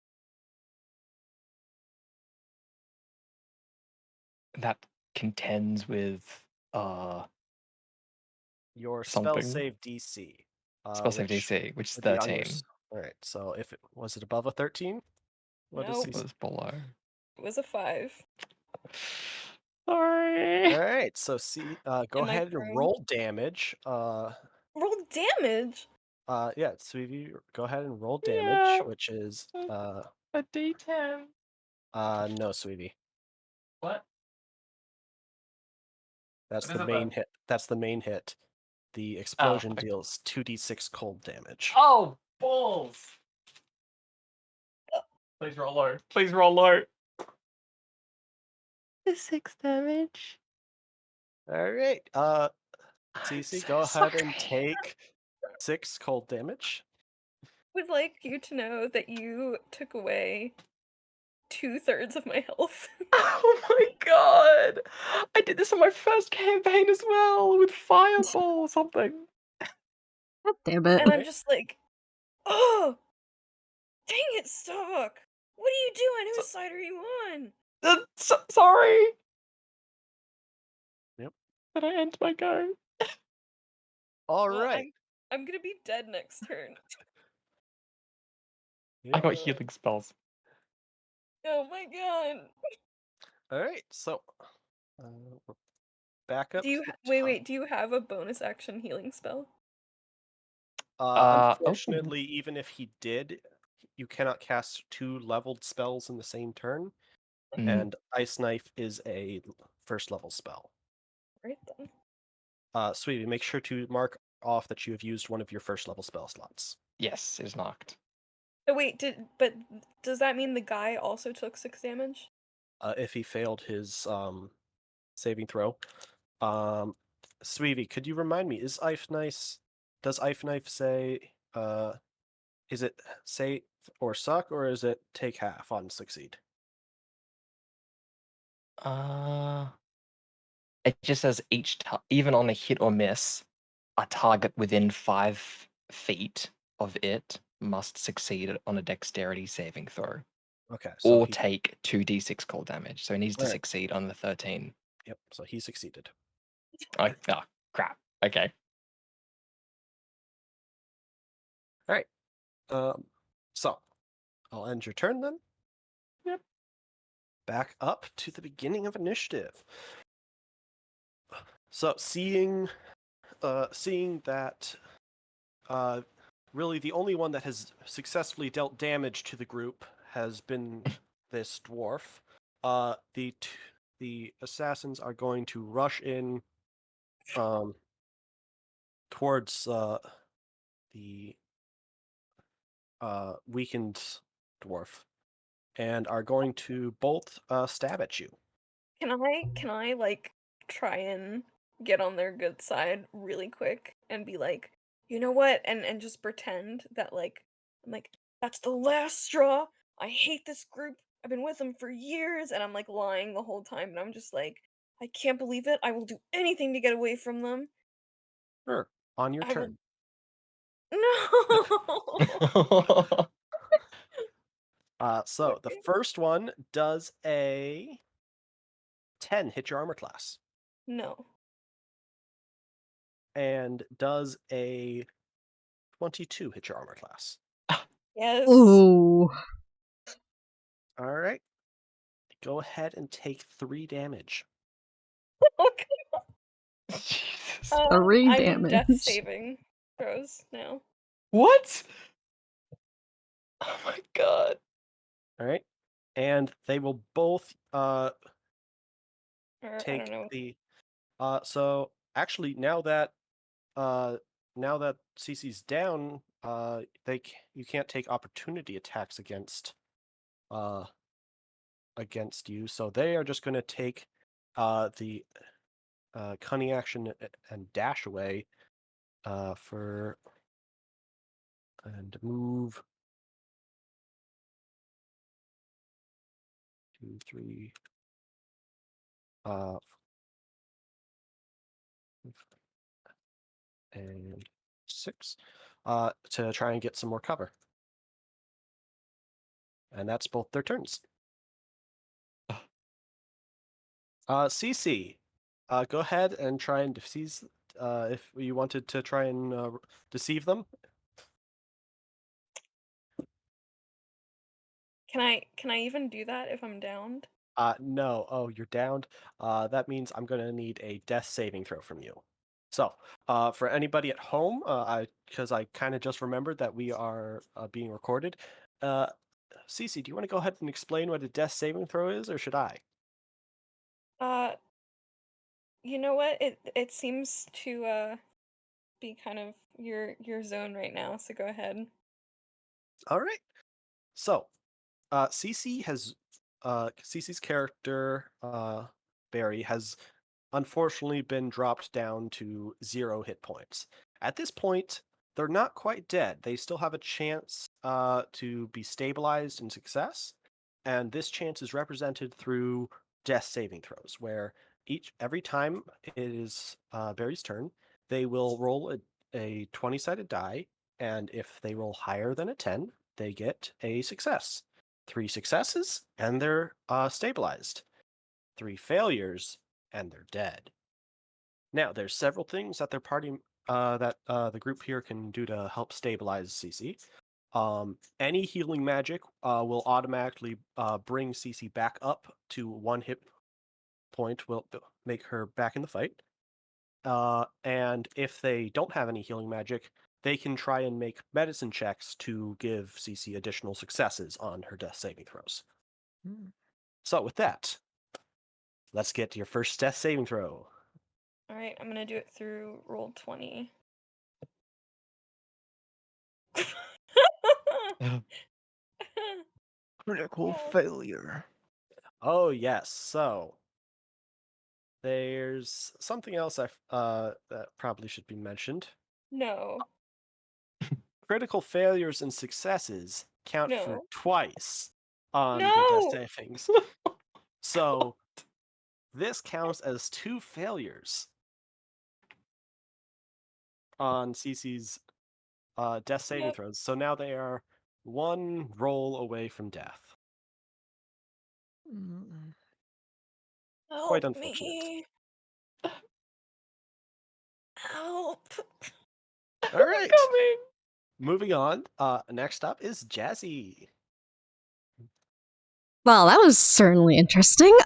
That contends with Your spell something. save DC, Spell save which DC, which is would be on your. 13. All right, so if it was it above a 13, what is Nope. It CC? was below. It was a 5. Sorry. All right, so go Am I ahead and prone? roll damage. Roll damage? Yeah, Sweevee, go ahead and roll Yeah. damage, which is A D10. no, Sweevee. What? That's What the is it main then? hit. That's the main hit. The Oh. explosion deals 2d6 cold damage. Oh, balls. Please roll low. Please roll low. 6 damage. All right, I'm Cece, so go ahead and sorry. take 6 cold damage. Would like you to know that you took away 2/3 of my health. Oh my god! I did this on my first campaign as well with fireball or something. God damn it. And I'm just like, oh, dang it, Starbuck. What are you doing? Whose side are you on? Sorry. Yep. Did I end my go? All Well, right. I'm gonna be dead next turn. I got Uh, healing spells. Oh my god. All right. So, we're back up Do to you the top. wait, do you have a bonus action healing spell? Oh. Unfortunately, even if he did, you cannot cast 2 leveled spells in the same turn, and Ice Knife is a first level spell. Right then. Sweetie, make sure to mark off that you have used one of your first level spell slots. Yes, it is knocked. Oh wait, but does that mean the guy also took 6 damage? If he failed his saving throw. Sweevie, could you remind me, does Ice Knife say is it say or suck, or is it take half on succeed? Uh, it just says even on a hit or miss, a target within 5 feet of it must succeed on a dexterity saving throw Okay, so or he take 2d6 cold damage. So he needs to Alright. succeed on the 13. Yep, so he succeeded. Oh, crap. Okay. Alright. So I'll end your turn then. Yep. Back up to the beginning of initiative. So seeing that really the only one that has successfully dealt damage to the group has been this dwarf. The assassins are going to rush in towards the weakened dwarf and are going to both stab at you. Can I like try and get on their good side really quick and be like, you know what? And just pretend that like I'm like, that's the last straw. I hate this group. I've been with them for years, and I'm like lying the whole time, and I'm just like, I can't believe it. I will do anything to get away from them. Sure. On your I will turn. No. So the Okay. first one does a 10 hit your armor class, No. and does a 22 hit your armor class. Yes. Ooh. All right. go ahead and take 3 damage. Okay. Jesus. Three I'm death damage. saving throws now. What? Oh my god. All right, and they will both Or I take don't know. the. So actually, now that CC's down, you can't take opportunity attacks uh against you. So they are just going to take the cunning action and dash away for and move 2, 3, uh, and 6 to try and get some more cover. And that's both their turns. CC, go ahead and try and deceive. If you wanted to try and deceive them. Can I even do that if I'm downed? No. Oh, you're downed. That means I'm going to need a death saving throw from you. So, for anybody at home, because I kind of just remembered that we are being recorded. Cece, do you want to go ahead and explain what a death saving throw is, or should I? You know what? It seems to be kind of your zone right now, so go ahead. All right. So, Cece's character, Barry, has unfortunately been dropped down to 0 hit points. At this point, they're not quite dead. They still have a chance to be stabilized in success, and this chance is represented through death saving throws, where every time it is Barry's turn, they will roll a 20-sided die, and if they roll higher than a 10, they get a success. 3 successes, and they're stabilized. 3 failures, and they're dead. Now, there's several things that their party the group here can do to help stabilize CC. Any healing magic will automatically bring CC back up to 1 hit point, will make her back in the fight. And if they don't have any healing magic, they can try and make medicine checks to give CC additional successes on her death saving throws. So with that, let's get to your first death saving throw. Alright, I'm gonna do it through roll 20. Critical failure. Oh yes, so there's something else that probably should be mentioned. No. Critical failures and successes count for No. twice on the death No! savings. So this counts as 2 failures on CC's death saving Yep. throws. So now they are 1 roll away from death. Quite Help unfortunate. me. Help. All right. Coming. Moving on. Next up is Jazzy. Well, that was certainly interesting.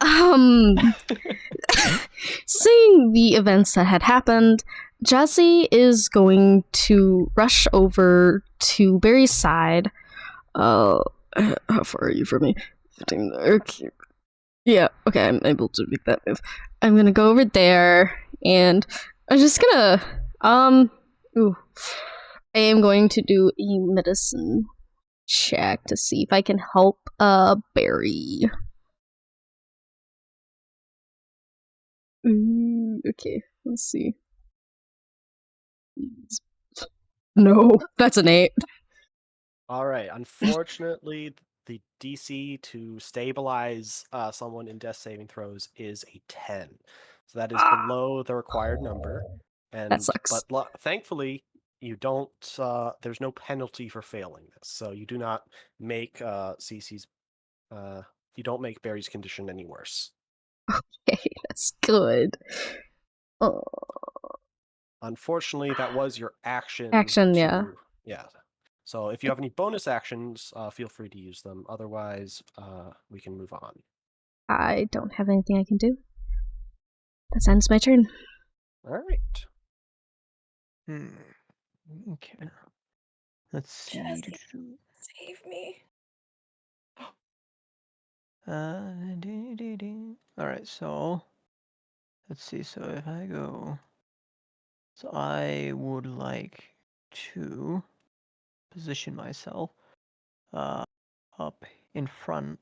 Seeing the events that had happened, Jesse is going to rush over to Barry's side. How far are you from me? Okay. Yeah, okay, I'm able to make that move. I'm gonna go over there, and I'm just gonna, ooh. I am going to do a medicine check to see if I can help, Barry. Okay, let's see. No, that's an 8. All right. Unfortunately, the DC to stabilize someone in death saving throws is a 10. So that is below the required number. That sucks. But thankfully, you don't. There's no penalty for failing this, so you do not make CC's. You don't make Barry's condition any worse. Okay, that's good. Oh, Unfortunately, that was your action. action, yeah. Yeah. So if you have any bonus actions, feel free to use them. Otherwise, we can move on. I don't have anything I can do. That ends my turn. All right. Okay. Let's see. Jesse, save me. All right. So let's see. So if I go, so I would like to position myself up in front,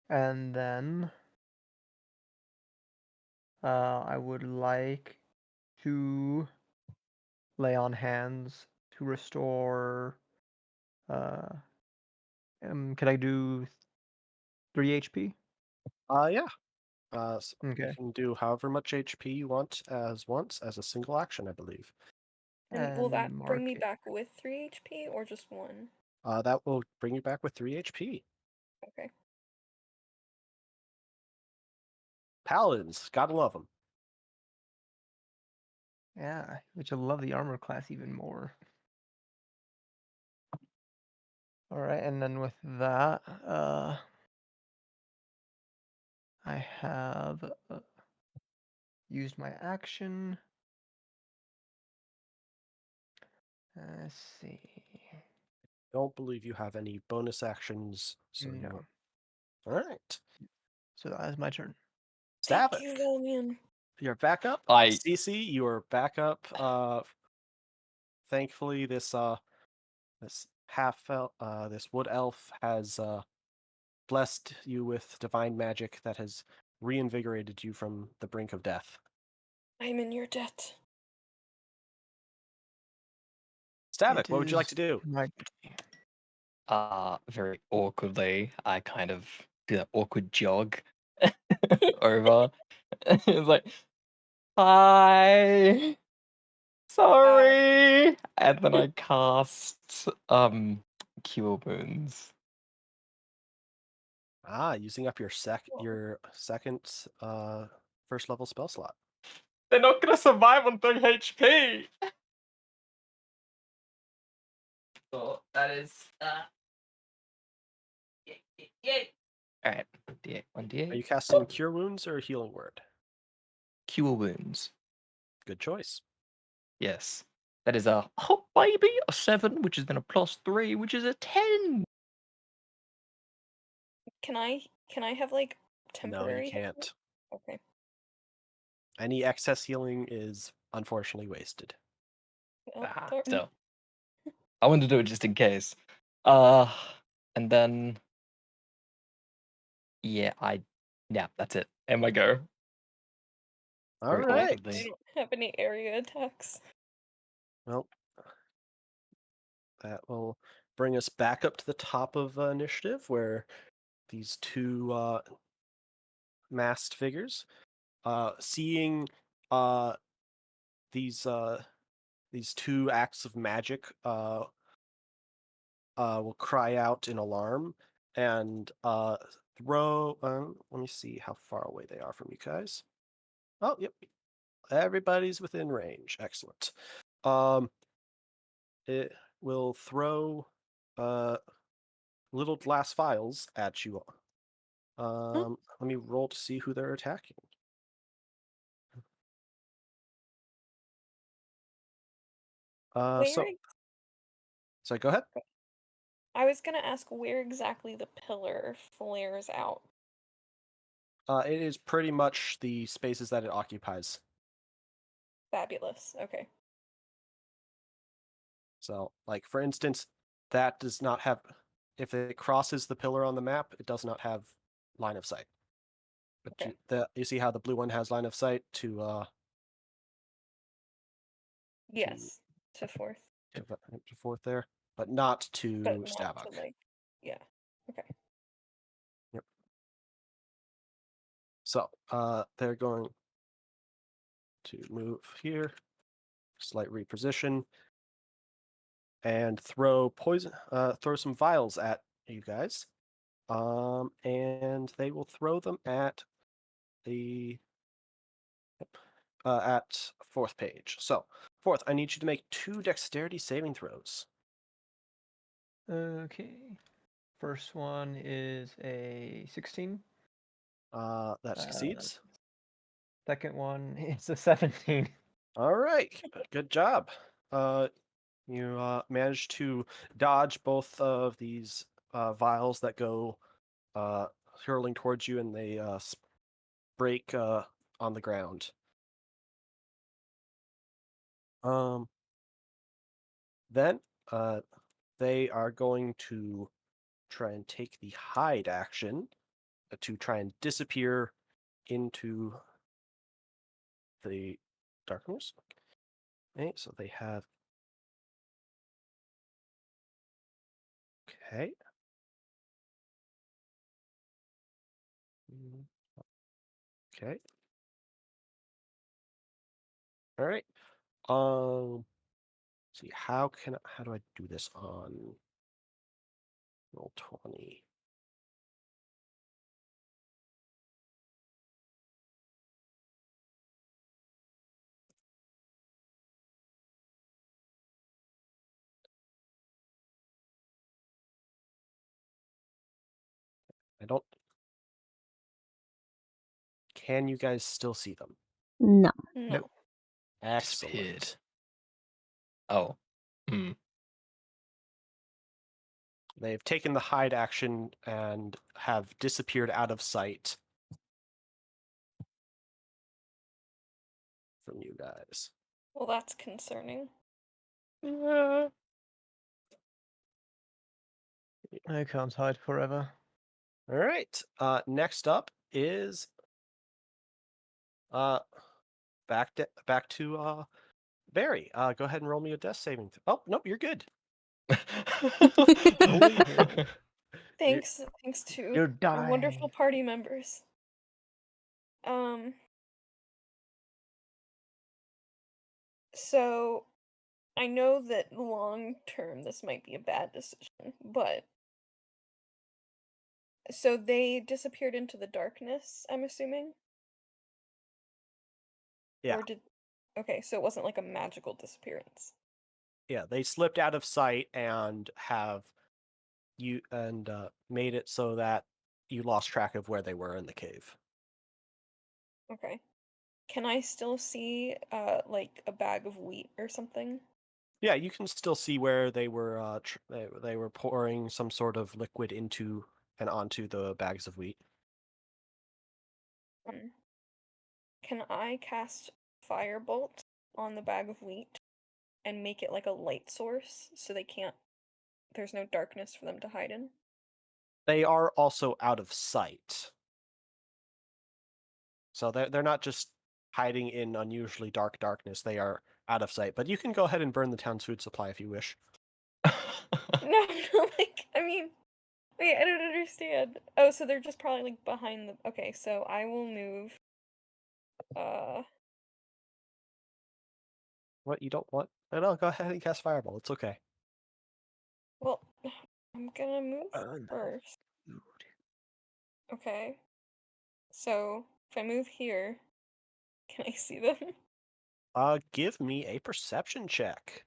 and then I would like to lay on hands to restore. Could I do 3 HP? Yeah. You Okay. can do however much HP you want as once as a single action, I believe. And will that And bring mark me it. back with 3 HP or just 1? That will bring you back with 3 HP. Okay. Paladins, gotta love them. Yeah, which I love the armor class even more. All right, and then with that, I have used my action. Let's see. Don't believe you have any bonus actions, so you No. won't. All right. So that is my turn. Thank Stavik, you, Vilmian. you're back up. I Cece, you are back up. Thankfully, this this wood elf has blessed you with divine magic that has reinvigorated you from the brink of death. I'm in your debt. Stavik, It what would you like to is do? my very awkwardly, I kind of do that awkward jog over. It's like, hi, sorry, and then I cast Cure Wounds. Using up your second first level spell slot. They're not gonna survive on 3 HP. So that is yay. All right, D8, 1d8. Are you casting Cure Wounds or Healing Word? Cure Wounds. Good choice. Yes. That is a hot baby, a 7, which is then a +3, which is a 10. Can I have like No, you temporary hit can't. points? Okay. Any excess healing is unfortunately wasted. Well, darn. Still. I wanted to do it just in case. Uh, and then yeah, that's it. And my go. All Very right. I awkwardly. don't have any area attacks. Well, that will bring us back up to the top of initiative, where these two masked figures, seeing these two acts of magic, will cry out in alarm and throw. Let me see how far away they are from you guys. Oh, yep, everybody's within range. Excellent. It will throw little glass vials at you. Let me roll to see who they're attacking. Where So go ahead. I was gonna ask where exactly the pillar flares out. It is pretty much the spaces that it occupies. Fabulous. Okay. So, like for instance, that does not have. If it crosses the pillar on the map, it does not have line of sight. But Okay. you see how the blue one has line of sight to Yes. To fourth. to fourth there, but not But to not to Stavok. like yeah. Okay. Yep. So they're going to move here, slight reposition, and throw some vials at you guys. And they will throw them at the at FourthPage. So, fourth, I need you to make 2 dexterity saving throws. okay. First one is a 16. That Uh, succeeds. Second one is a 17. All right, good job. You managed to dodge both of these vials that go hurling towards you, and they break on the ground. Then they are going to try and take the hide action to try and disappear into the darkness. Okay, so they have. Okay. Okay. All right. See how do I do this on Roll20? I don't. Can you guys still see them? No. No. Excellent. Disappeared. Oh. Hmm. They've taken the hide action and have disappeared out of sight from you guys. Well, that's concerning. I can't hide forever. All right. Next up is back to Barry. Go ahead and roll me a death saving. Oh nope, you're good. Thanks You're to our wonderful dying. party members. So I know that long term this might be a bad decision, but so they disappeared into the darkness, I'm assuming? Yeah. Or did Okay, so it wasn't like a magical disappearance. Yeah, they slipped out of sight and have made it so that you lost track of where they were in the cave. Okay. Can I still see like a bag of wheat or something? Yeah, you can still see where they were. They were pouring some sort of liquid into and onto the bags of wheat. Um, can I cast Firebolt on the bag of wheat and make it like a light source so there's no darkness for them to hide in? They are also out of sight, so they're not just hiding in unusually dark darkness. They are out of sight. But you can go ahead and burn the town's food supply if you wish. No, no, like, I mean, wait, I don't understand. Oh, so they're just probably like behind the. Okay, so I will move. What you don't want? No, go ahead and cast fireball. It's okay. Well, I'm gonna move Burn the first. food. Okay. So if I move here, can I see them? Give me a perception check.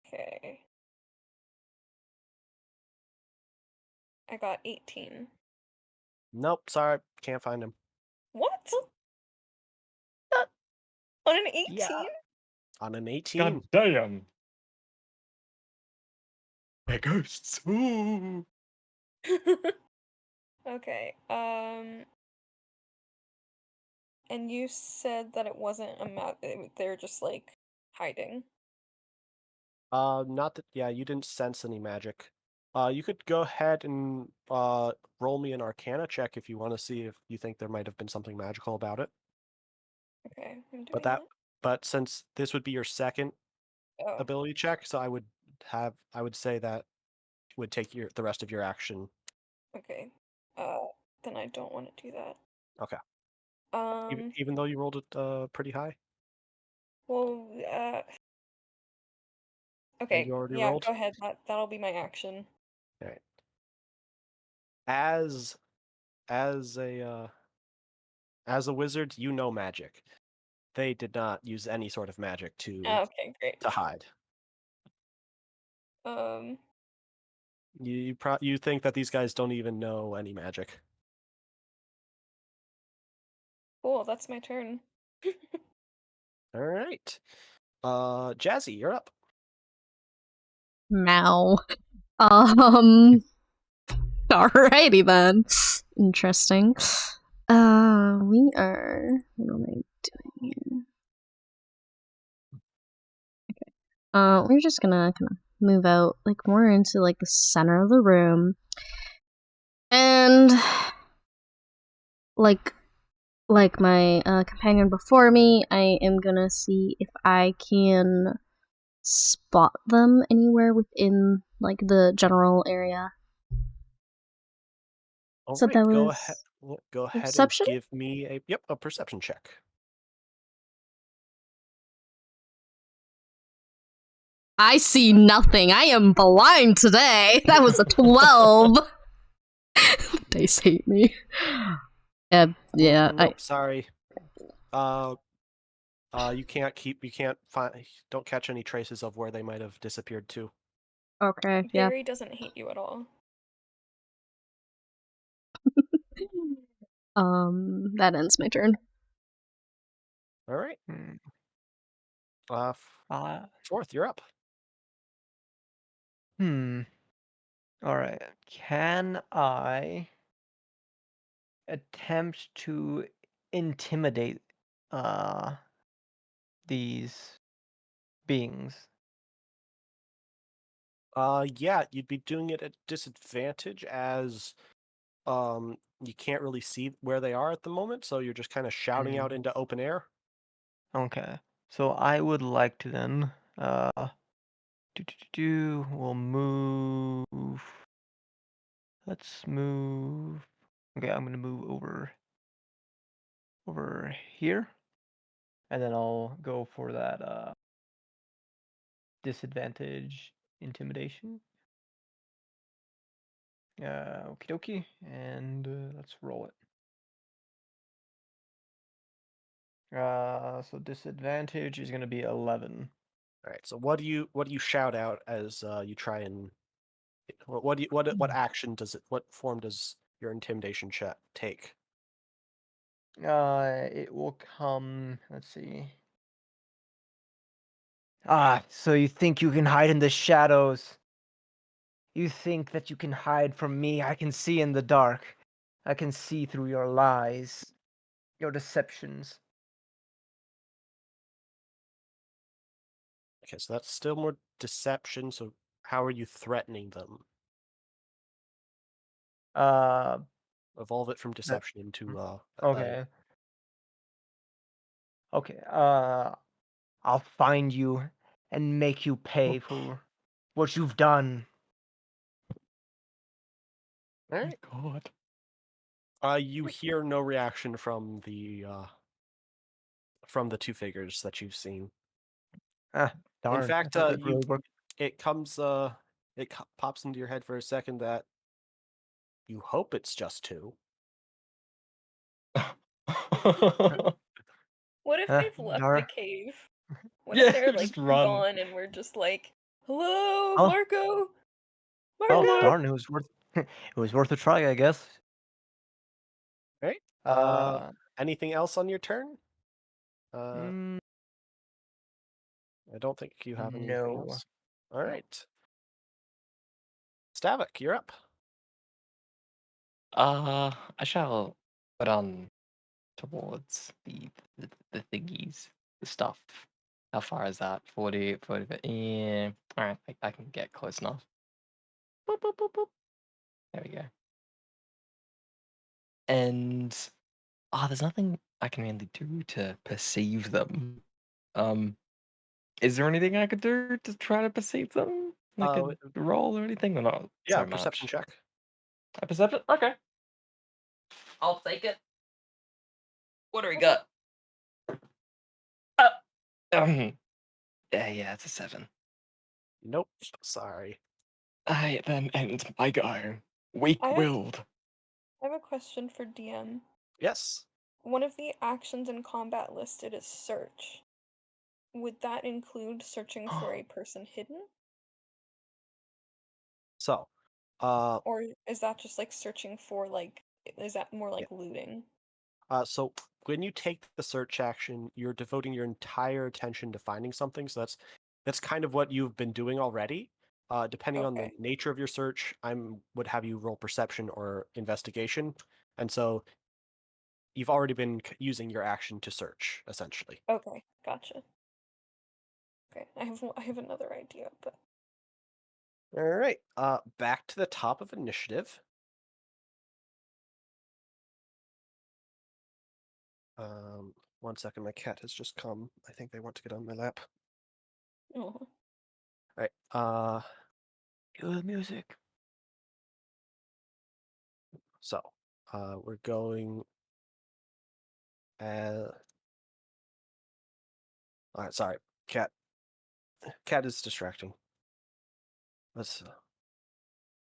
Okay. I got 18. Nope, sorry, can't find him. What? On an Yeah. 18? On an 18. God damn. They're ghosts. Ooh. Okay. And you said that it wasn't they're just like hiding. Not that. Yeah, you didn't sense any magic. You could go ahead and roll me an Arcana check if you want to see if you think there might have been something magical about it. Okay, I'm But doing but since this would be your second it. Oh, ability check, so I would say that would take the rest of your action. okay. Then I don't want to do that. Okay. Um, Even though you rolled it pretty high, well, and okay, you already yeah, rolled. go ahead. That'll be my action. All right. As as a uh, as a wizard, you know magic. They did not use any sort of magic to Okay, great. hide. Um, You think that these guys don't even know any magic. Cool, that's my turn. All right. Jazzy, you're up. Now. Um. Alrighty then. Interesting. We are. What am I doing here? We're just gonna kind of move out, like, more into, like, the center of the room. And, like my companion before me, I am gonna see if I can spot them anywhere within, like, the general area. All So right, that go was ahead. Go ahead and perception? give me a perception check. I see nothing. I am blind today. That was a 12. Dice hate me. Yeah, Nope, sorry. You can't find. Don't catch any traces of where they might have disappeared to. Okay, yeah. Barry doesn't hate you at all. That ends my turn. All right. Hmm. Fourth, you're up. All right. Can I attempt to intimidate these beings? Yeah, you'd be doing it at disadvantage as you can't really see where they are at the moment, so you're just kind of shouting out into open air. Okay. So I would like to then we'll move. Let's move. Okay, I'm gonna move over here, and then I'll go for that disadvantage intimidation. Okie dokie, and let's roll it. So disadvantage is gonna be 11. All right. So what do you shout out as you try and what action does it? What form does your intimidation check take? It will come. Let's see. So you think you can hide in the shadows? You think that you can hide from me? I can see in the dark. I can see through your lies, your deceptions. Okay, so that's still more deception. So how are you threatening them? Uh, Evolve it from that, deception into okay. Okay. I'll find you and make you pay for what you've done. All right. God. You hear no reaction from the two figures that you've seen. Ah, In darn. I fact, thought that you really worked. it comes pops into your head for a second that you hope it's just two. What if they've left the Darn. cave? What if Yeah, they're like just run. gone and we're just like, hello, Oh, Marco? oh, Marco? darn. It was worth. It was worth a try, I guess. Right? Uh, Anything else on your turn? mm, I don't think you have anything no. else. All No. right. Stavik, you're up. I shall put on towards the thingies, the stuff. How far is that? 40, 40. Yeah. All right, I can get close enough. Boop, boop, boop, boop. There we go. And there's nothing I can really do to perceive them. Um, is there anything I could do to try to perceive them? Like a roll or anything, or not Yeah, so perception much? check. A perception? Okay. I'll take it. What do we got? Uh, um, yeah, it's a 7. Nope. Sorry. I then end my go. I Weak-willed. have a question for DM. Yes. One of the actions in combat listed is search. Would that include searching for a person hidden? So, Or is that just like searching for like is that more Yeah. like looting? So when you take the search action, you're devoting your entire attention to finding something. So that's kind of what you've been doing already. Depending on the Okay. nature of your search, I would have you roll perception or investigation, and so you've already been using your action to search essentially. Okay, gotcha. Okay, I have another idea, but All right. Back to the top of initiative. One second. My cat has just come. I think they want to get on my lap. oh, All right. Cue the music. So, we're going. All right. Sorry, cat. Cat is distracting. Let's.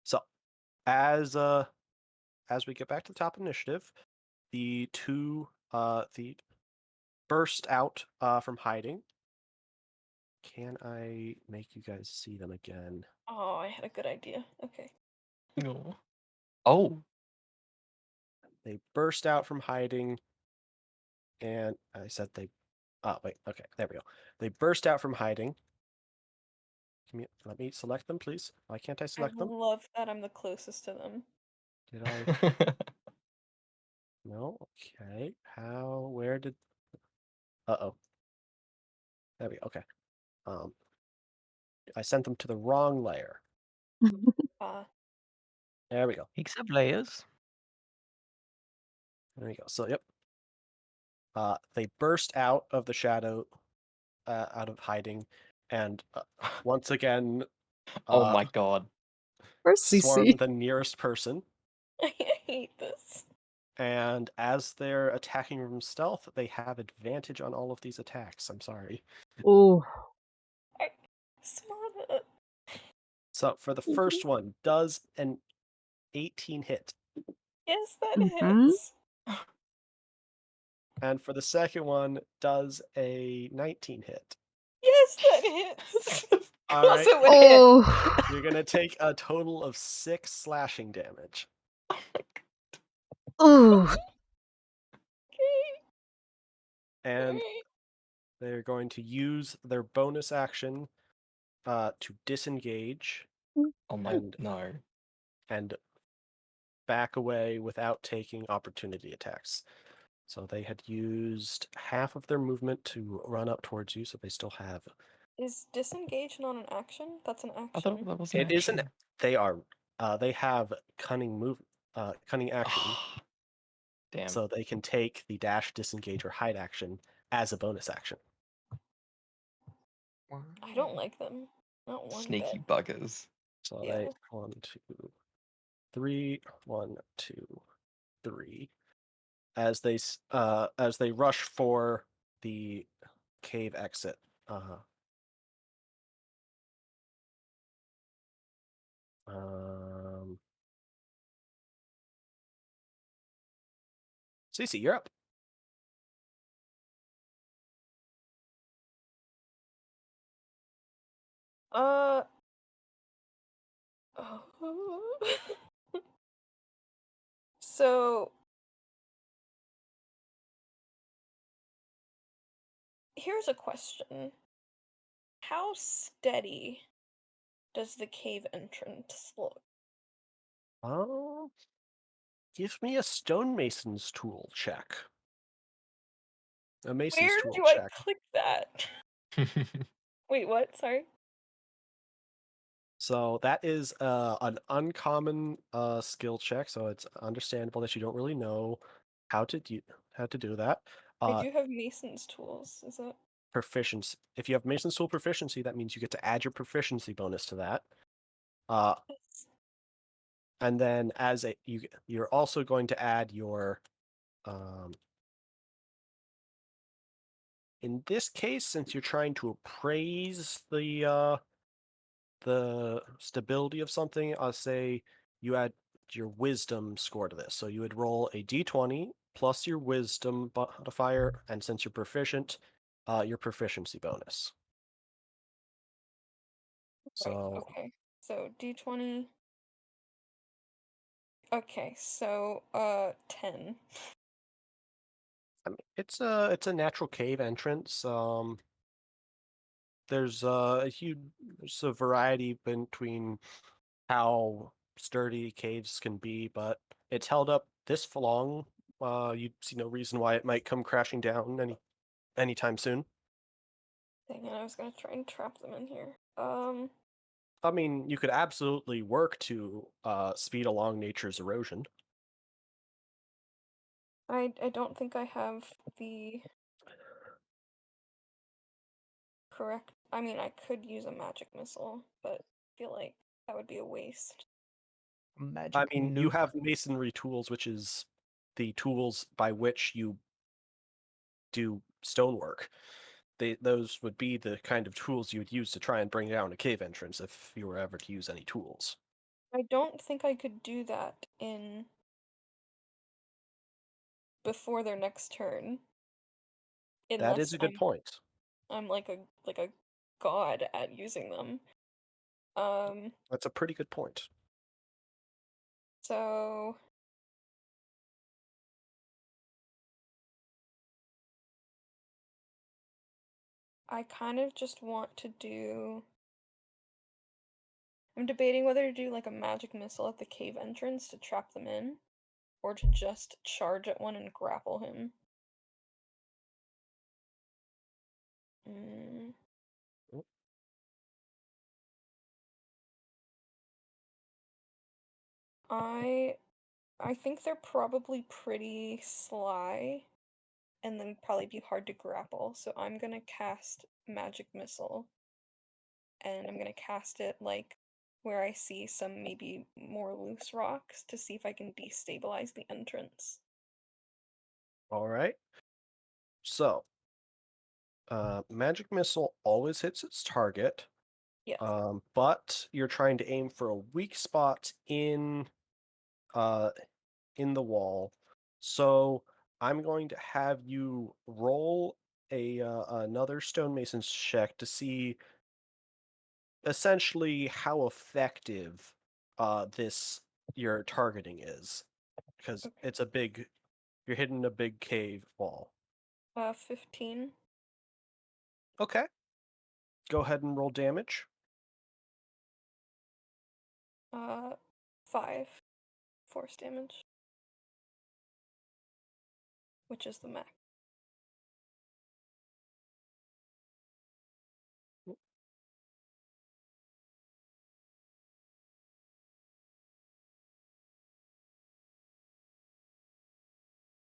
So, as we get back to the top of initiative, the two the burst out from hiding. Can I make you guys see them again? oh, I had a good idea. Okay. No. Oh, They burst out from hiding, and I said they. Oh wait, okay, there we go. They burst out from hiding. Let me select them, please. Why can't I I select them? love that I'm the closest to them. Did I? No. Okay. How? Where did? Uh-oh. There we go. Okay. Um, I sent them to the wrong layer. Uh, There we go. Except layers. There we go. So yep. They burst out of the shadow, out of hiding, and once again, oh uh, my god. Where's swarm CC? the nearest person. I hate this. And as they're attacking from stealth, they have advantage on all of these attacks. I'm sorry. Oh. I Smada. So for the first one, does an 18 hit? Yes, that Mm-hmm. hits. And for the second one, does a 19 hit? Yes, that hits. Of All course right. it would hit. Oh. You're going to take a total of 6 slashing damage. Oh my god. Oh. Okay. And Alright. they're going to use their bonus action to disengage Oh my and no. and back away without taking opportunity attacks. So they had used half of their movement to run up towards you, so they still have. Is disengage not an action? That's an I thought action. that was an It isn't. action. They are. They have cunning action, Oh, damn. so they can take the dash, disengage, or hide action as a bonus action. I don't like them. Not one Sneaky bit. buggers. So Yeah. they 1, 2, 3, 1, 2, 3. As they rush for the cave exit. Um, Cece, you're up. Uh. Oh. So here's a question. How steady does the cave entrance look? Um, Give me a stonemason's tool check. A mason's Where tool do I check. click that? Wait, what? Sorry. So that is an uncommon skill check. So it's understandable that you don't really know how to do that. I Uh, do have Mason's tools. Is that Proficiency. If you have mason's tool proficiency, that means you get to add your proficiency bonus to that. Uh, yes. and then you're also going to add your in this case, since you're trying to appraise the stability of something, I'll say you add your wisdom score to this. So you would roll a d20 plus your wisdom modifier, and since you're proficient, your proficiency bonus. Right. So Okay. So D20 Okay, so 10. I mean, it's a natural cave entrance. There's there's a variety between how sturdy caves can be, but it's held up this long. You see no reason why it might come crashing down anytime soon. Dang it, I was gonna try and trap them in here. I mean, you could absolutely work to speed along nature's erosion. I don't think I have the correct. I mean, I could use a magic missile, but I feel like that would be a waste. I Magic mean, you nuke. have masonry tools, which is the tools by which you do stonework. Those would be the kind of tools you would use to try and bring down a cave entrance if you were ever to use any tools. I don't think I could do that in before their next turn. That is Unless a good point. I'm like a god at using them. That's a pretty good point. So I kind of just want to do. I'm debating whether to do like a magic missile at the cave entrance to trap them in, or to just charge at one and grapple him. Mm. Mm. I think they're probably pretty sly, and then probably be hard to grapple. So I'm gonna cast magic missile, and I'm gonna cast it like where I see some maybe more loose rocks to see if I can destabilize the entrance. All right. So, magic missile always hits its target, Yes. but you're trying to aim for a weak spot uh, in the wall. So I'm going to have you roll another stonemason's check to see essentially how effective this your targeting is, because Okay. it's a big. You're hitting a big cave wall. 15. Okay. Go ahead and roll damage. 5 force damage, which is the max.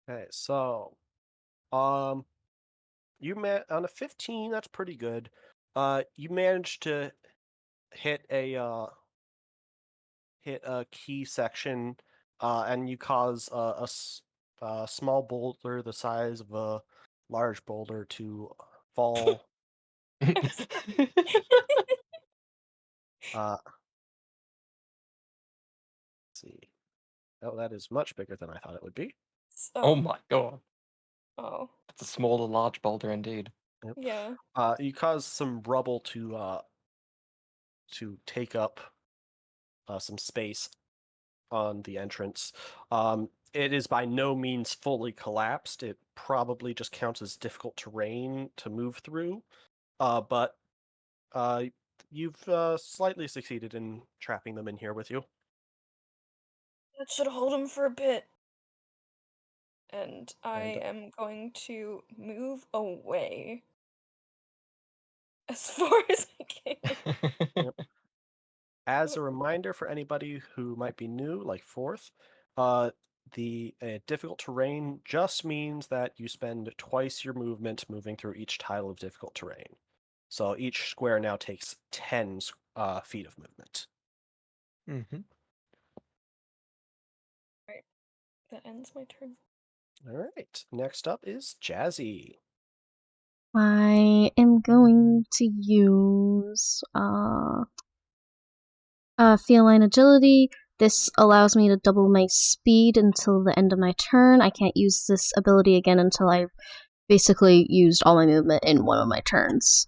Okay, so you on a 15, that's pretty good. You managed to hit a key section, and you cause a small boulder the size of a large boulder to fall. Uh, let's see. Oh, that is much bigger than I thought it would be. Oh So, my god. oh, That's a small or large boulder indeed. Yep. yeah. You cause some rubble to take up some space on the entrance. It is by no means fully collapsed. It probably just counts as difficult terrain to move through. But you've slightly succeeded in trapping them in here with you. That should hold him for a bit. And I And am going to move away as far as I can. yep. As a reminder for anybody who might be new, like fourth, the difficult terrain just means that you spend twice your movement moving through each tile of difficult terrain. So each square now takes 10 feet of movement. Mm-hmm. Right. That ends my turn. All right. Next up is Jazzy. I am going to use feline agility. This allows me to double my speed until the end of my turn. I can't use this ability again until I've basically used all my movement in one of my turns.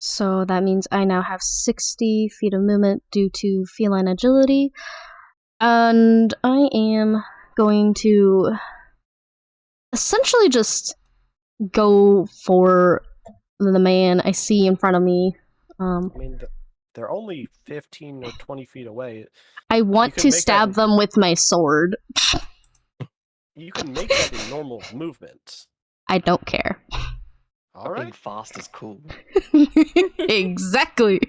So that means I now have 60 feet of movement due to feline agility. And I am going to essentially just go for the man I see in front of me. I mean, they're only 15 or 20 feet away. I want can to make that stab in- them with my sword. You can make that in normal movement. I don't care. All But being right, fast is cool. Exactly.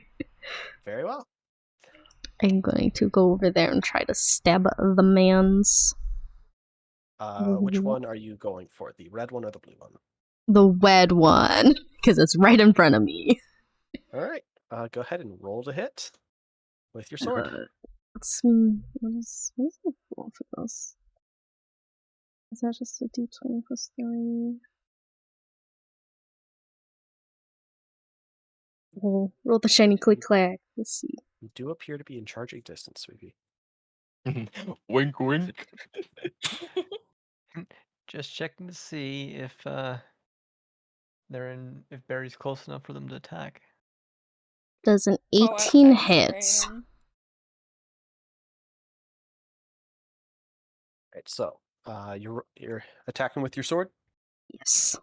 very well. I'm going to go over there and try to stab the man's. Which one are you going for? The red one or the blue one? The wed one, because it's right in front of me. All right. Go ahead and roll to hit with your sword. Let's see. What is the roll for this? Is that just a d20 plus 3? Oh, roll the shiny click clack. Let's see. You do appear to be in charging distance, Sweevee. Wink, wink. Just checking to see if if Barry's close enough for them to attack. Does an Oh, 18 I'm hits? spraying. Right. So, you're attacking with your sword. Yes.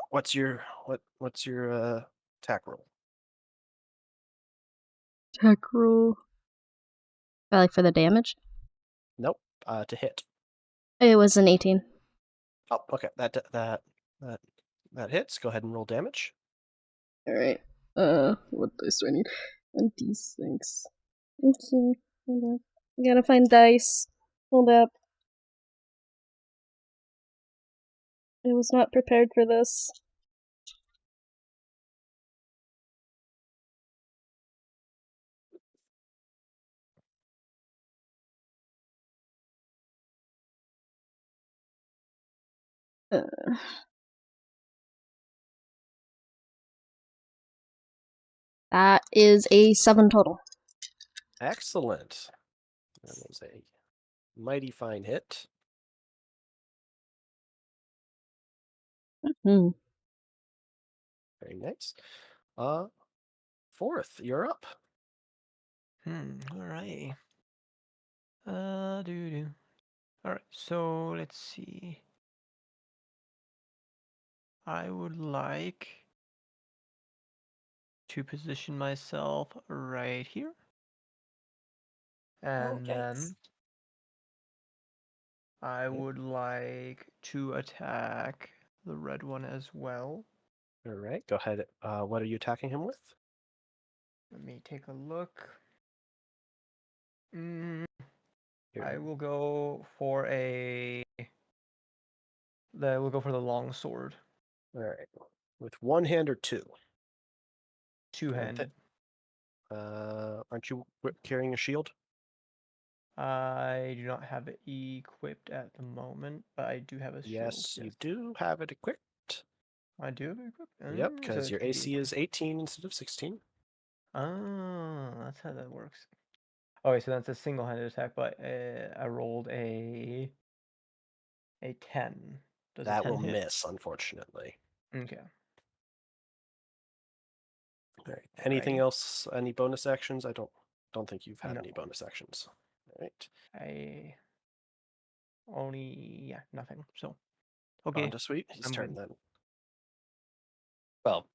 What's your attack roll? Attack roll. Like for the damage? Nope. To hit. It was an 18. Oh, okay. That hits. Go ahead and roll damage. Alright. What dice do I need? 1 d6. Okay. Hold up. I gotta find dice. Hold up. I was not prepared for this. Uh, that is a 7 total. Excellent. That was a mighty fine hit. Hmm. Very nice. Fourth, you're up. Alright. Do. Alright, so let's see. I would like to position myself right here. And then yikes. I would like to attack the red one as well. All right, go ahead. What are you attacking him with? Let me take a look. Here. I will go for we'll go for the long sword. All right. With one hand or two? Two-handed. Aren't you carrying a shield? I do not have it equipped at the moment, but I do have a shield. Yes, you do have it equipped. I do have it equipped? Yep, So because it your could be AC is equipped. 18 instead of 16. Oh, that's how that works. Okay, so that's a single-handed attack, but I rolled a 10. Does a That 10 will hit? miss, unfortunately. Okay. All right. Anything Alrighty. else? Any bonus actions? I don't think you've had No. any bonus actions. All right. I only nothing. So On okay, to Sweet. His I'm turn good. then. Well,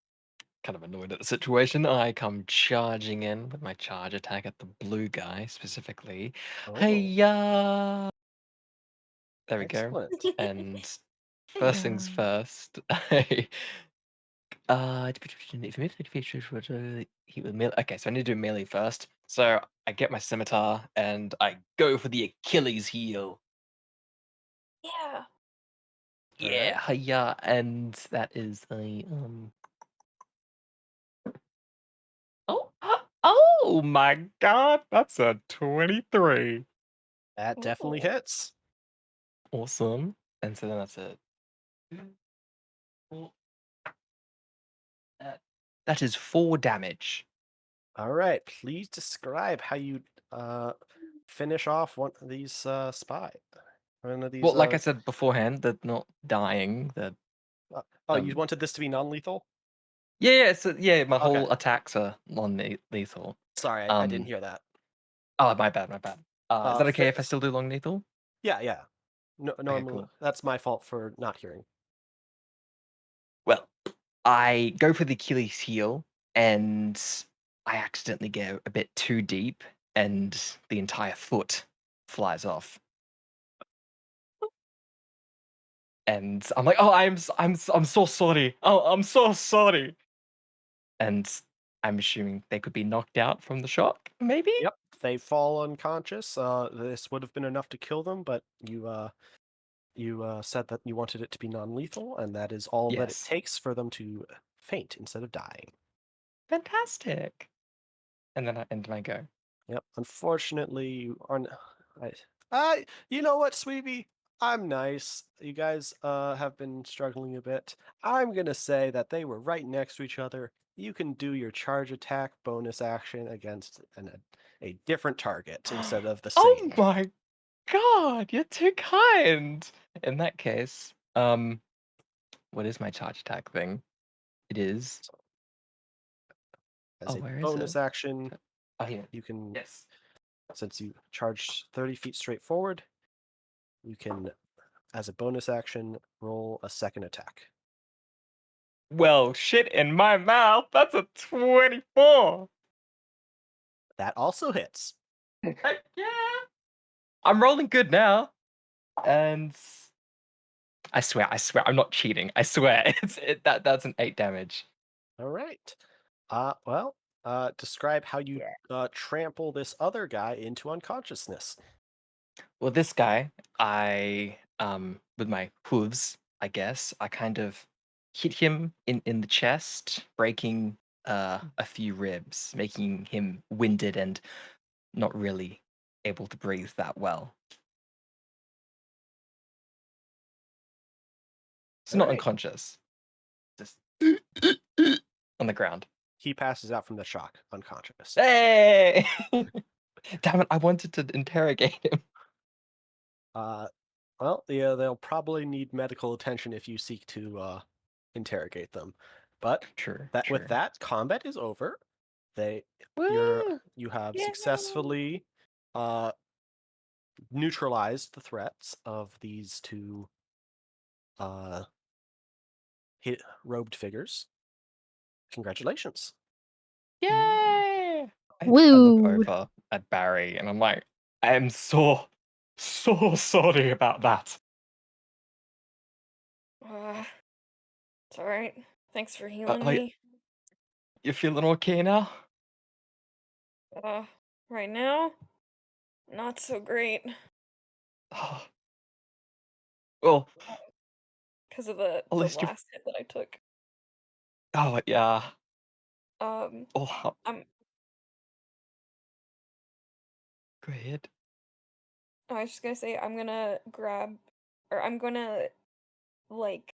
kind of annoyed at the situation. I come charging in with my charge attack at the blue guy specifically. Hey, Oh, ya! There we go. excellent. And first things first, I if you move 50 feet, he will melee. Okay, so I need to do melee first. So I get my scimitar and I go for the Achilles heel. Yeah. Yeah, hiya, and that is a oh oh my god, that's a 23. That definitely Ooh. hits. Awesome. And so then that's it. That is 4 damage. All right. Please describe how you finish off one of these spy. One of these. Well, like I said beforehand, they're not dying. They're Oh, you wanted this to be non-lethal? Yeah, my Okay. whole attacks are non-lethal. Sorry, I didn't Um, hear that. oh, my bad, my bad. Is that okay Fair, if I still do long lethal? yeah, yeah. No, Okay, normally, cool. that's my fault for not hearing. Well, I go for the Achilles heel, and I accidentally go a bit too deep, and the entire foot flies off. And I'm like, "Oh, I'm so sorry. Oh, I'm so sorry." And I'm assuming they could be knocked out from the shock, maybe? Yep, they fall unconscious. This would have been enough to kill them, but you said that you wanted it to be non-lethal, and that is all that it Yes. takes for them to faint instead of dying. Fantastic. And then I end my go. Yep. Unfortunately, you aren't. You know what, Sweevee? I'm nice. You guys have been struggling a bit. I'm gonna say that they were right next to each other. You can do your charge attack bonus action against a different target instead of the Oh same. my god, you're too kind. In that case, what is my charge attack thing? It is. So, as Oh, a where is it? bonus action, Oh, here. you can, Yes. since you charge 30 feet straight forward, you can, as a bonus action, roll a second attack. Well, shit in my mouth. That's a 24. That also hits. Heck yeah. I'm rolling good now. And I swear, I'm not cheating. I swear, that's an 8 damage. All right. Well, describe how you trample this other guy into unconsciousness. Well, this guy, I with my hooves, I guess, I kind of hit him in the chest, breaking a few ribs, making him winded and not really able to breathe that well. He's All not right. unconscious, just on the ground. He passes out from the shock, unconscious. Hey! Damn it! I wanted to interrogate him. Uh, well, yeah, they'll probably need medical attention if you seek to interrogate them. But True, with true. that, combat is over. They, Woo! you have Yeah. successfully uh neutralized the threats of these two uh robed figures. Congratulations. Yay! I look Woo! over at Barry and I'm like, I am so sorry about that. Uh, it's alright. Thanks for Uh, healing like, me. you feeling okay now? Uh, right now, not so great. Oh, well, Because of the at least you. last hit that I took. Oh yeah. Um, Oh, I'm go ahead. I was just gonna say I'm gonna grab, or I'm gonna like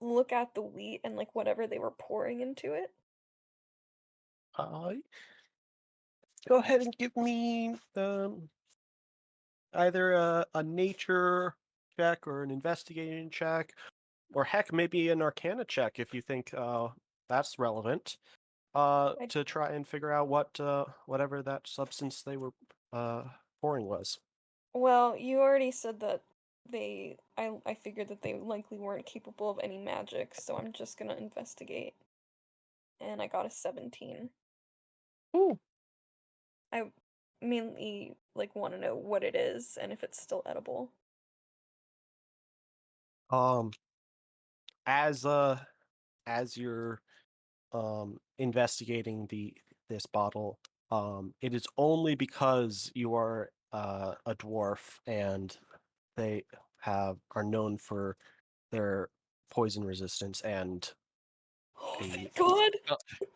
look at the wheat and like whatever they were pouring into it. Uh, Go ahead and give me either a nature check or an investigating check, or heck, maybe an arcana check if you think that's relevant. I, To try and figure out what whatever that substance they were pouring was. well, you already said that I figured that they likely weren't capable of any magic, so I'm just gonna investigate. And I got a 17. Ooh. I mainly like want to know what it is and if it's still edible. Um, as as you're investigating this bottle, it is only because you are a dwarf and they are known for their poison resistance and Oh, a thank God!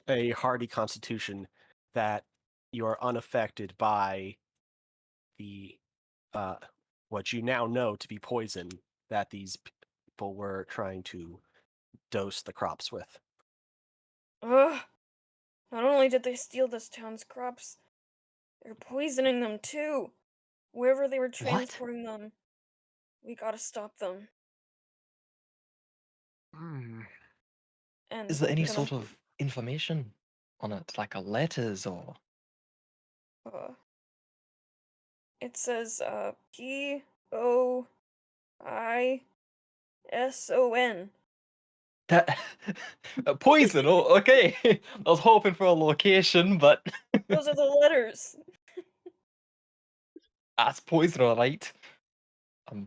a hardy constitution that you are unaffected by the uh what you now know to be poison that these people were trying to dose the crops with. Ugh! Not only did they steal this town's crops, they're poisoning them too. Wherever they were What? transporting them, we gotta stop them. Hmm. Is and there any gonna sort of information on it, like a letters or uh, it says POISON. that poison? Oh, okay. I was hoping for a location, but Those are the letters. that's poison, all right.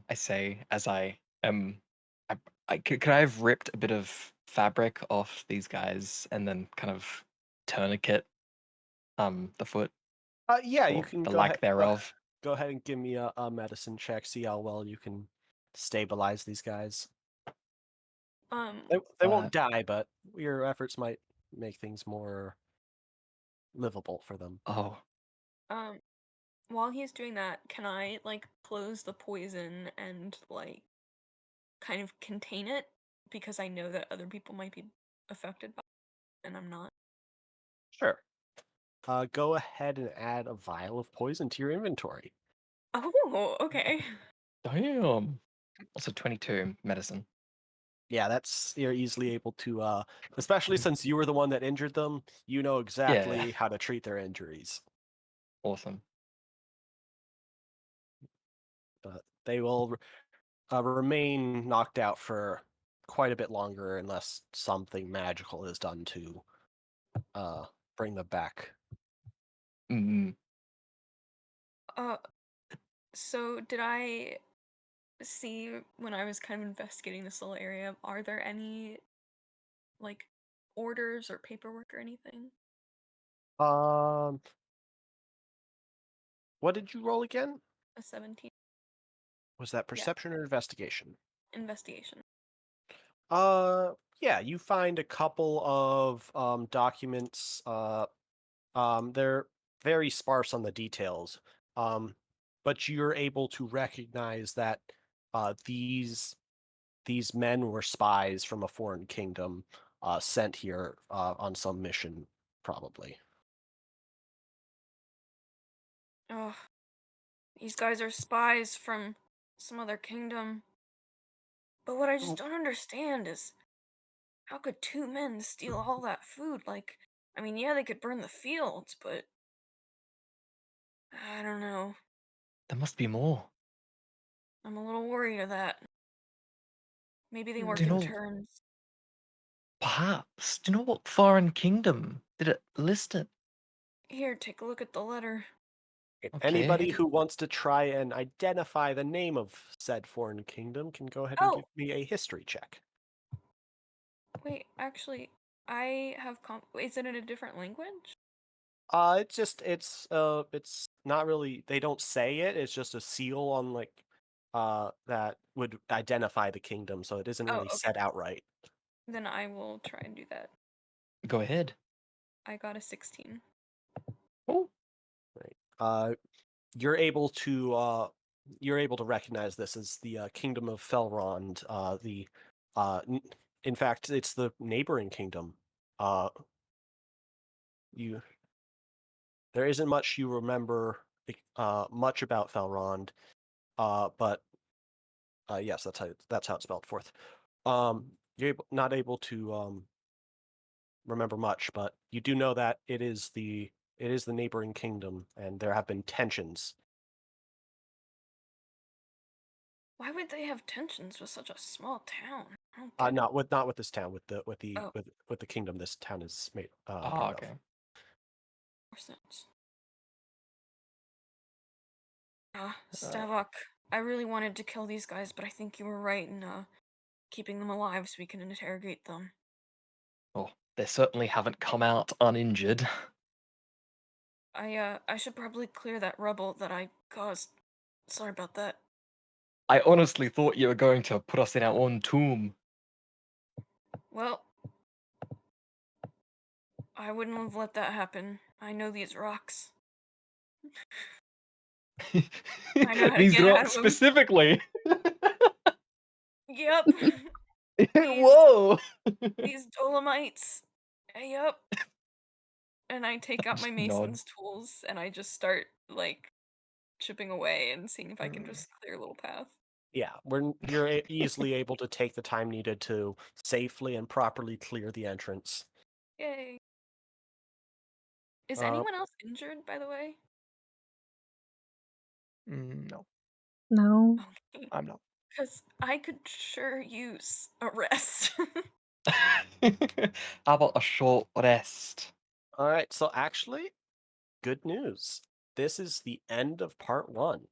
I say as I am. Could I have ripped a bit of fabric off these guys and then kind of tourniquet the foot Yeah, you or can the go ahead. lack thereof? Go ahead and give me a medicine check. See how well you can stabilize these guys. Um, They Uh, won't die, but your efforts might make things more livable for them. oh, um, while he's doing that, can I like close the poison and like kind of contain it because I know that other people might be affected by it and I'm not. Sure. Go ahead and add a vial of poison to your inventory. Oh, okay. damn. Also 22 medicine. Yeah, you're easily able to, especially since you were the one that injured them, you know exactly Yeah, how to treat their injuries. awesome. But they will remain knocked out for quite a bit longer unless something magical is done to bring them back. Mm, Uh, so did I see when I was kind of investigating this little area, are there any like orders or paperwork or anything? Um, what did you roll again? A 17. Was that Yeah, perception or investigation? investigation. Yeah, you find a couple of documents. They're very sparse on the details. But you're able to recognize that these men were spies from a foreign kingdom, sent here on some mission, probably. Oh, these guys are spies from some other kingdom. But what I just Mm, don't understand is how could two men steal all that food? Like, I mean, yeah, they could burn the fields, but I don't know. there must be more. I'm a little worried of that. Maybe they Do work you in know, turns. perhaps, do you know what foreign kingdom did it list it? Here, take a look at the letter. Okay. Anybody who wants to try and identify the name of said foreign kingdom can go ahead and give Oh, me a history check. wait, actually, I have is it in a different language? It's not really, they don't say it, it's just a seal on like that would identify the kingdom, so it isn't Oh, really okay. said outright. Then I will try and do that. Go ahead. I got a 16. Oh, Right. You're able to recognize this as the kingdom of Felrond. Uh n- in fact, it's the neighboring kingdom. Uh you There isn't much you remember much about Felrond, but yes, that's how it's spelled forth. Not able to remember much, but you do know that it is the neighboring kingdom, and there have been tensions. Why would they have tensions with such a small town? I don't get it. Not with this town, Oh, with the kingdom this town is made ah, part of. okay. more sense. Ah, Uh, Stavok, I really wanted to kill these guys, but I think you were right in keeping them alive so we can interrogate them. well, they certainly haven't come out uninjured. I should probably clear that rubble that I caused. Sorry about that. I honestly thought you were going to put us in our own tomb. Well, I wouldn't have let that happen. I know these rocks. I know how to These get out rocks of them. specifically. Yep. these Whoa! these dolomites. Yep. And I take out my Just nod. mason's tools and I just start like chipping away and seeing if I can Mm. just clear a little path. Yeah, you're easily able to take the time needed to safely and properly clear the entrance. Yay. Is Uh, anyone else injured, by the way? No, No. Okay. I'm not. Because I could sure use a rest. How about a short rest? all right, so actually, good news. This is the end of part 1.